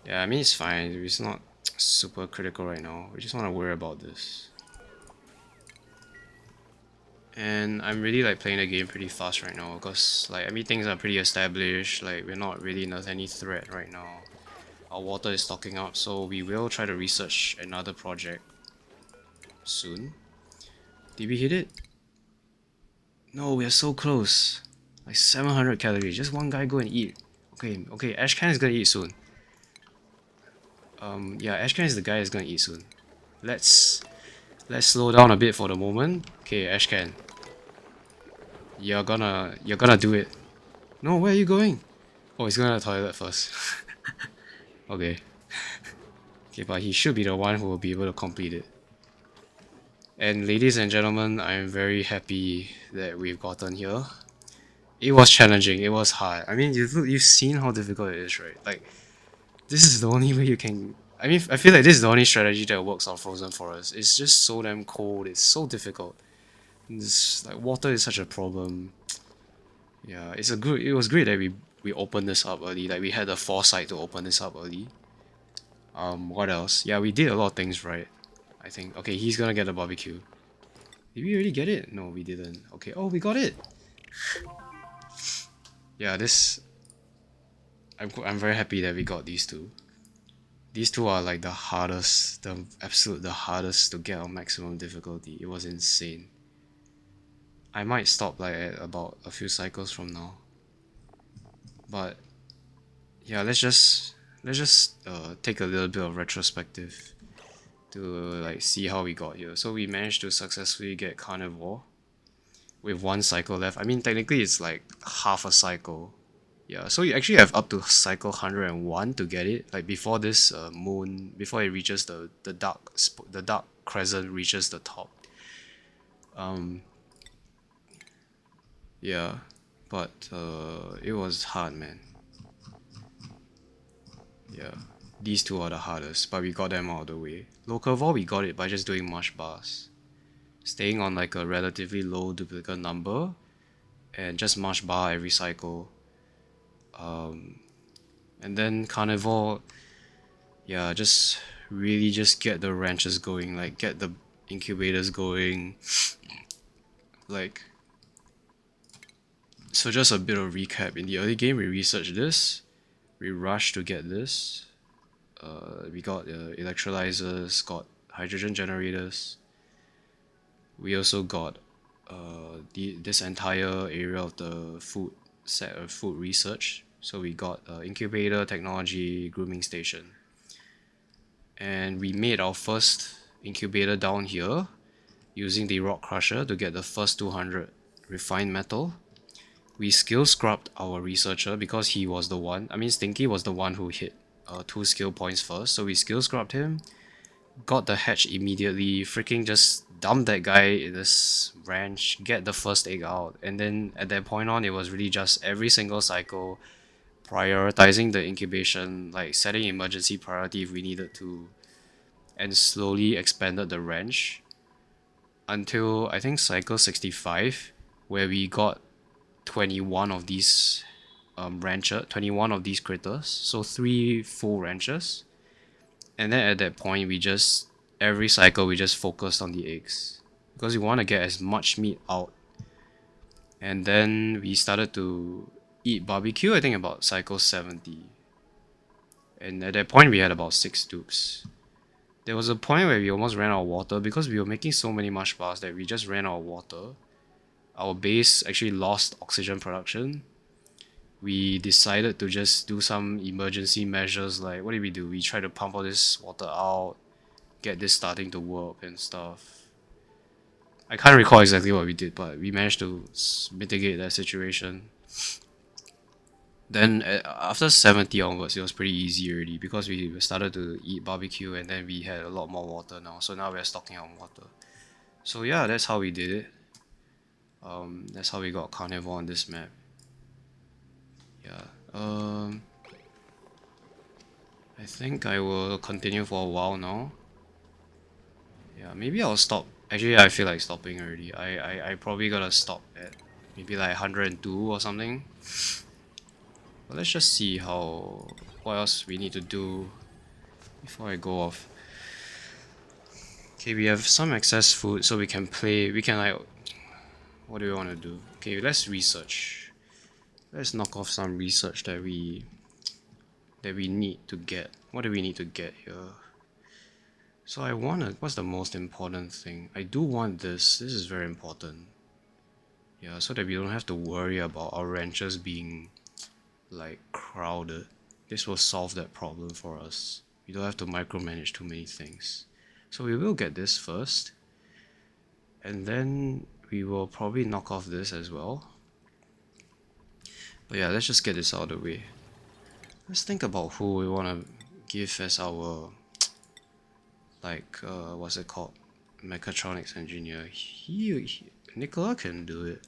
Yeah, I mean it's fine. It's not super critical right now. We just want to worry about this. And I'm really like playing the game pretty fast right now because like I mean things are pretty established. Like we're not really in any threat right now. Our water is stocking up, so we will try to research another project soon. Did we hit it? No, we are so close. Like 700 calories. Just one guy go and eat. Okay, okay. Ashcan is gonna eat soon. Yeah, Ashcan is the guy that's gonna eat soon. Let's slow down a bit for the moment. Okay, Ashcan. You're gonna do it. No, where are you going? Oh, he's going to the toilet first. Okay. Okay, but he should be the one who will be able to complete it. And ladies and gentlemen, I'm very happy that we've gotten here. It was challenging, it was hard. I mean, you've seen how difficult it is, right? Like, this is the only way you can... I mean, I feel like this is the only strategy that works on Frozen Forest. It's just so damn cold, it's so difficult. It's, like, water is such a problem. Yeah, it was great that we opened this up early. Like, we had the foresight to open this up early. What else? Yeah, we did a lot of things right, I think. Okay, he's gonna get a barbecue. Did we already get it? No, we didn't. Okay, oh, we got it! Yeah, this... I'm very happy that we got these two. These two are like the hardest, the hardest to get on maximum difficulty. It was insane. I might stop like at about a few cycles from now. But yeah, let's just take a little bit of retrospective to like see how we got here. So we managed to successfully get Carnivore with one cycle left. I mean technically it's like half a cycle. Yeah, so you actually have up to cycle 101 to get it. Like before this moon, before it reaches the dark crescent reaches the top. Yeah, but it was hard, man. Yeah, these two are the hardest, but we got them out of the way. Locavore, we got it by just doing mush bars. Staying on like a relatively low duplicate number and just mush bar every cycle. And then Carnivore, yeah, just really just get the ranches going, like get the incubators going. Like, So just a bit of recap. In the early game, we researched this. We rushed to get this. We got electrolyzers, got hydrogen generators. We also got this entire area of the food set of food research. So we got incubator, technology, grooming station, and we made our first incubator down here using the rock crusher to get the first 200 refined metal. We skill scrubbed our researcher because he was the one. I mean, Stinky was the one who hit 2 skill points first, so we skill scrubbed him. Got the hatch immediately. Freaking just dump that guy in this ranch, get the first egg out, and then at that point on, it was really just every single cycle prioritizing the incubation, like setting emergency priority if we needed to, and slowly expanded the ranch until I think cycle 65, where we got 21 of these rancher, 21 of these critters, so 3 full ranchers. And then at that point, we just every cycle we just focused on the eggs because we want to get as much meat out. And then we started to eat barbecue. I think about cycle 70, and at that point we had about 6 dupes. There was a point where we almost ran out of water because we were making so many mush bars that we just ran out of water. Our base actually lost oxygen production. We decided to just do some emergency measures. Like, what did we do? We tried to pump all this water out, get this starting to work and stuff. I can't recall exactly what we did, but we managed to mitigate that situation. Then after 70 onwards, it was pretty easy already because we started to eat barbecue and then we had a lot more water now. So now we're stocking on water. So yeah, that's how we did it. That's how we got carnivore on this map. Yeah. I think I will continue for a while now. Yeah, maybe I'll stop. Actually, I feel like stopping already. I probably gotta stop at maybe like 102 or something. But let's just see what else we need to do before I go off. Okay, we have some excess food, so we can play. We can like, what do we want to do? Okay, let's research. Let's knock off some research that we need to get. What do we need to get here? So I want what's the most important thing? I do want this. This is very important. Yeah, so that we don't have to worry about our ranches being like crowded. This will solve that problem for us. We don't have to micromanage too many things. So we will get this first. And then we will probably knock off this as well. But yeah, let's just get this out of the way. Let's think about who we want to give as our what's it called, mechatronics engineer. Nicola can do it.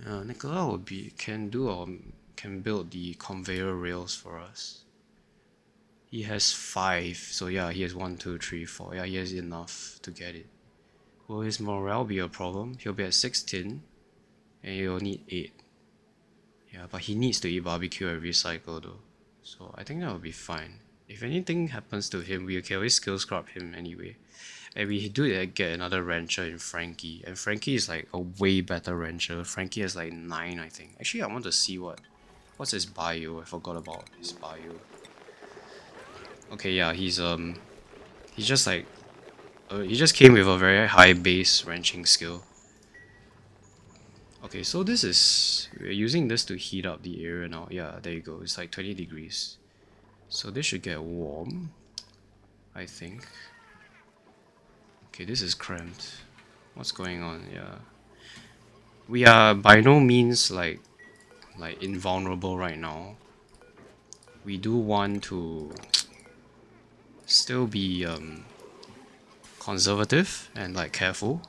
Yeah, Nicola can build the conveyor rails for us. He has 5, so yeah, he has 1, 2, 3, 4. Yeah, he has enough to get it. Will his morale be a problem? He'll be at 16, and he'll need 8. Yeah, but he needs to eat barbecue every cycle though, so I think that will be fine. If anything happens to him, we can always skill scrub him anyway. And we do get another rancher in Frankie, and Frankie is like a way better rancher. Frankie has like 9, I think. Actually, I want to see what's his bio. I forgot about his bio. Okay, yeah, he's just like he just came with a very high base ranching skill. Okay, so we're using this to heat up the area now. Yeah, there you go. It's like 20 degrees. So this should get warm, I think. Okay, this is cramped. What's going on? Yeah. We are by no means like invulnerable right now. We do want to still be conservative and like careful.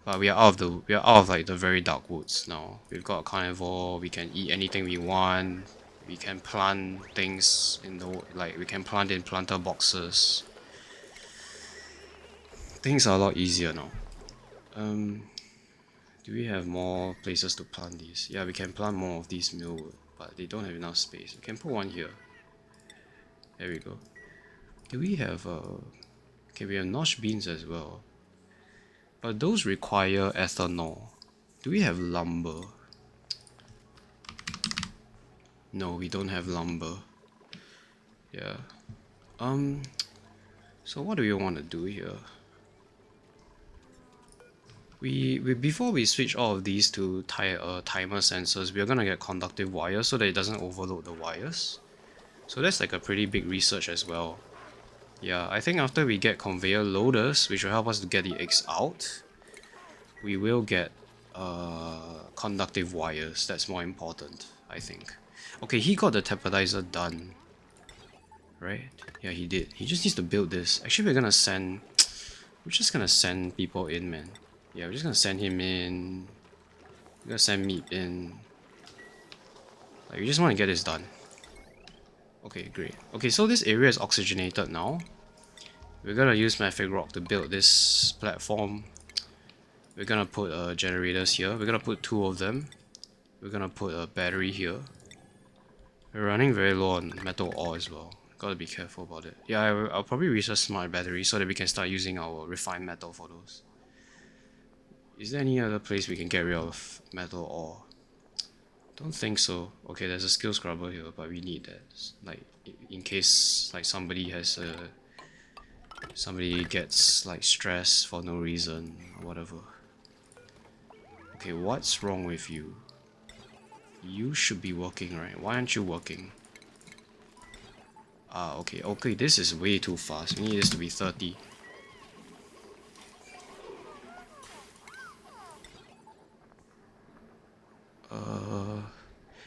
But we are out of like the very dark woods now. We've got a carnivore, we can eat anything we want. We can plant things we can plant in planter boxes. Things are a lot easier now. Do we have more places to plant these? Yeah, we can plant more of these millwood, but they don't have enough space. We can put one here. There we go. Do we have okay, we have notch beans as well. But those require ethanol. Do we have lumber? No, we don't have lumber. Yeah. So what do we want to do here? We before we switch all of these to timer sensors, we're gonna get conductive wires so that it doesn't overload the wires. So that's like a pretty big research as well. Yeah, I think after we get conveyor loaders, which will help us to get the eggs out, we will get conductive wires. That's more important, I think. Okay, he got the tapestrizer done. Right? Yeah, he did. He just needs to build this. Actually, we're just gonna send people in, man. Yeah, we're just gonna send him in. We're gonna send meat in. Like, we just want to get this done. Okay, great. Okay, so this area is oxygenated now. We're gonna use mafic rock to build this platform. We're gonna put generators here. We're gonna put 2 of them. We're gonna put a battery here. We're running very low on metal ore as well. Gotta be careful about it. Yeah, I'll probably research smart batteries so that we can start using our refined metal for those. Is there any other place we can get rid of metal ore? Don't think so. Okay, there's a skill scrubber here, but we need that. Like, in case like somebody gets like stressed for no reason or whatever. Okay, what's wrong with you? You should be working, right? Why aren't you working? Ah, okay, this is way too fast. We need this to be 30.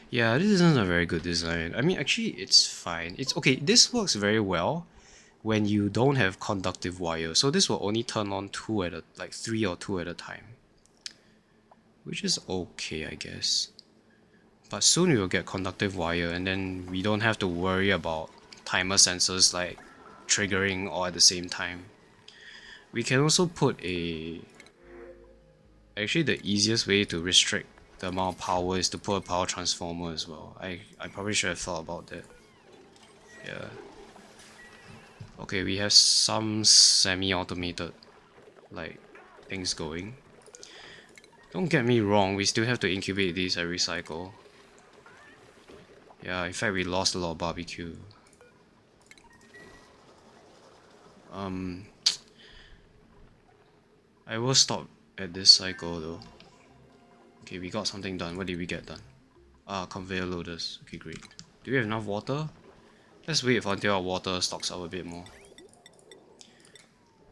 Yeah, this isn't a very good design. I mean, actually, it's fine. It's okay, this works very well when you don't have conductive wire. So this will only turn on 3 or 2 at a time. Which is okay, I guess. But soon we will get conductive wire, and then we don't have to worry about timer sensors like triggering all at the same time. We can also put actually the easiest way to restrict the amount of power is to put a power transformer as well. I probably should have thought about that. Yeah. Okay, we have some semi-automated like things going. Don't get me wrong, we still have to incubate these every cycle. Yeah, in fact we lost a lot of barbecue. I will stop at this cycle though. Okay, we got something done. What did we get done? Ah, conveyor loaders. Okay, great. Do we have enough water? Let's wait until our water stocks up a bit more.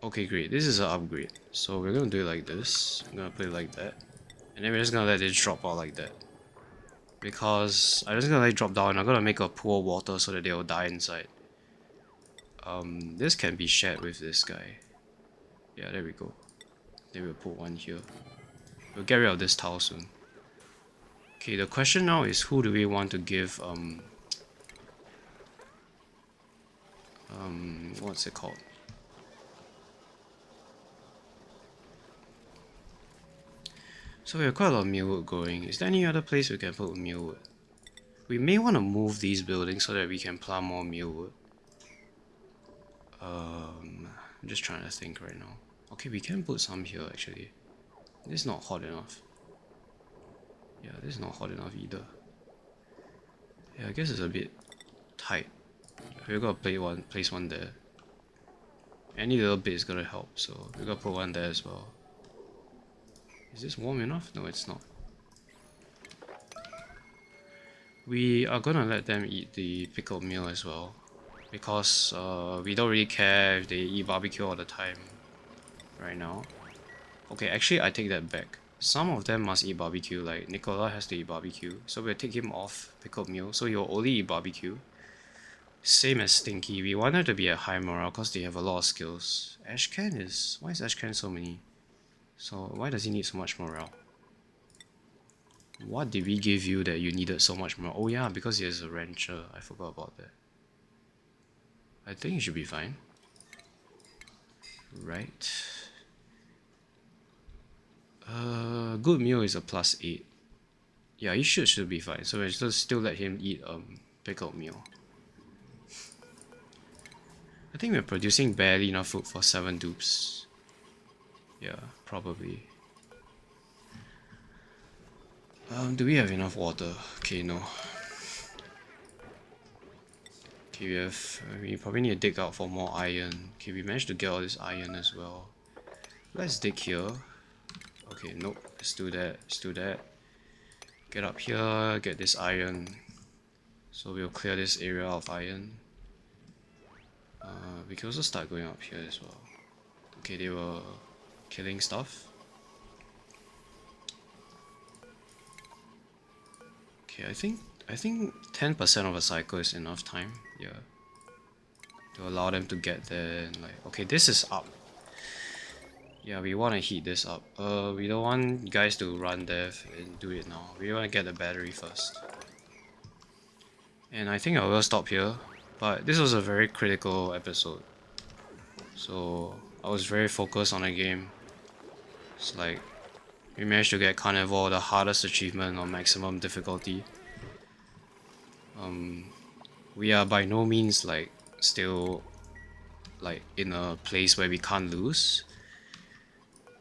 Okay, great. This is an upgrade. So we're gonna do it like this. I'm gonna put it like that. And then we're just gonna let it drop out like that. Because I'm just gonna let it drop down and I'm gonna make a pool of water so that they'll die inside. This can be shared with this guy. Yeah, there we go. Then we'll put one here. We'll get rid of this tile soon. Okay, the question now is who do we want to give what's it called? So we have quite a lot of mealwood growing. Is there any other place we can put mealwood? We may want to move these buildings so that we can plant more mealwood. I'm just trying to think right now. Okay, we can put some here actually. This is not hot enough. Yeah, this is not hot enough either. Yeah, I guess it's a bit tight. We're gonna place one there. Any little bit is gonna help, so we're gonna put one there as well. Is this warm enough? No, it's not. We are gonna let them eat the pickled meal as well. Because we don't really care if they eat barbecue all the time right now. Okay, actually I take that back. Some of them must eat barbecue, like Nicola has to eat barbecue. So we'll take him off pickled meal, so he'll only eat barbecue. Same as Stinky, we want her to be at high morale because they have a lot of skills. Ashcan is... why is Ashcan so many? So why does he need so much morale? What did we give you that you needed so much morale? Oh yeah, because he is a rancher, I forgot about that. I think he should be fine. Right. Good meal is a +8. Yeah, he should be fine. So I just still let him eat pickled meal. I think we're producing barely enough food for 7 dupes. Yeah, probably. Do we have enough water? Okay, no. Okay, we probably need to dig out for more iron. Okay, we managed to get all this iron as well. Let's dig here. Okay, nope. Let's do that. Let's do that. Get up here, get this iron. So we'll clear this area of iron. We can also start going up here as well. Okay, they were killing stuff. Okay, I think 10% of a cycle is enough time. Yeah. To allow them to get there and like, okay, this is up. Yeah, we want to heat this up. We don't want guys to run there and do it now. We want to get the battery first. And I think I will stop here. But this was a very critical episode. So I was very focused on the game. It's like we managed to get Carnivore, the hardest achievement on maximum difficulty. We are by no means like still like in a place where we can't lose.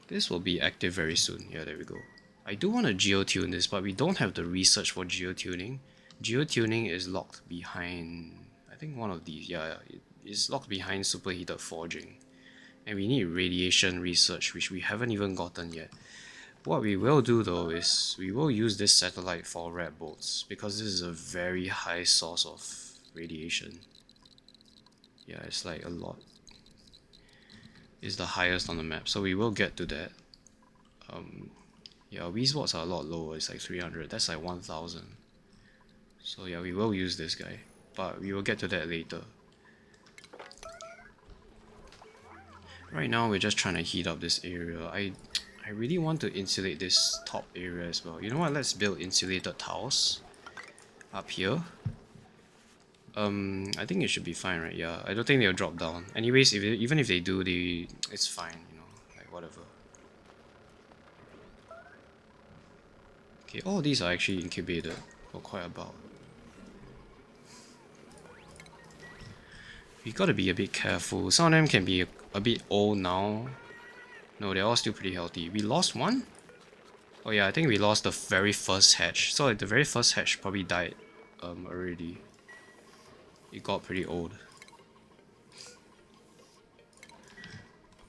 This will be active very soon. Yeah, there we go. I do want to geotune this, but we don't have the research for geotuning. Geotuning is locked behind, I think one of these. Yeah, it is locked behind superheated forging. And we need radiation research, which we haven't even gotten yet. What we will do though is we will use this satellite for red bolts, because this is a very high source of radiation. Yeah, it's like a lot. It's the highest on the map, so we will get to that. Yeah, Wii spots are a lot lower. It's like 300. That's like 1000. So yeah, we will use this guy, but we will get to that later. Right now we're just trying to heat up this area. I really want to insulate this top area as well. You know what? Let's build insulated tiles up here. I think it should be fine, right? Yeah, I don't think they'll drop down. Anyways, even if they do, it's fine. You know, like whatever. Okay, all these are actually incubated for quite a while. We gotta be a bit careful. Some of them can be a bit old now. No, they're all still pretty healthy. We lost one? Oh yeah, I think we lost the very first hatch. So like the very first hatch probably died already. It got pretty old.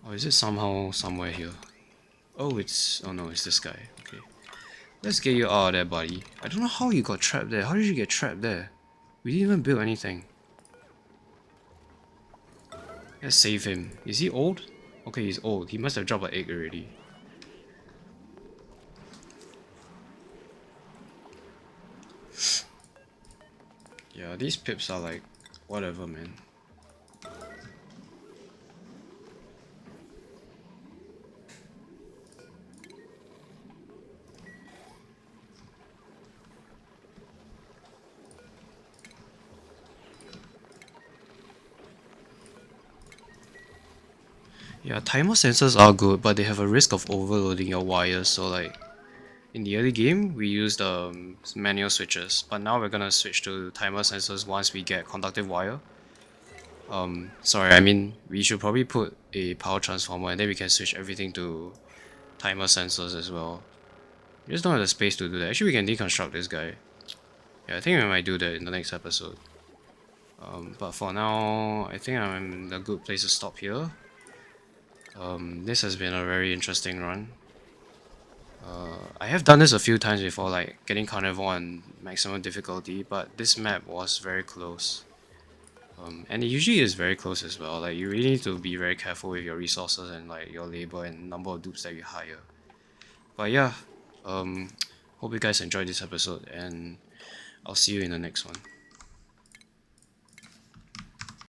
Or is it somehow somewhere here? Oh, oh no, it's this guy. Okay. Let's get you out of there, buddy. I don't know how you got trapped there. How did you get trapped there? We didn't even build anything. Let's save him. Is he old? Okay, he's old. He must have dropped an egg already. Yeah, these pips are like, whatever, man. Yeah, timer sensors are good, but they have a risk of overloading your wires. So like, in the early game, we used manual switches, but now we're gonna switch to timer sensors once we get conductive wire. Sorry, I mean, we should probably put a power transformer and then we can switch everything to timer sensors as well. We just don't have the space to do that. Actually, we can deconstruct this guy. Yeah, I think we might do that in the next episode. But for now, I think I'm in a good place to stop here. This has been a very interesting run. I have done this a few times before, like getting Carnivore on maximum difficulty, but this map was very close. And it usually is very close as well. Like you really need to be very careful with your resources and like your labor and number of dupes that you hire. But yeah, hope you guys enjoyed this episode, and I'll see you in the next one.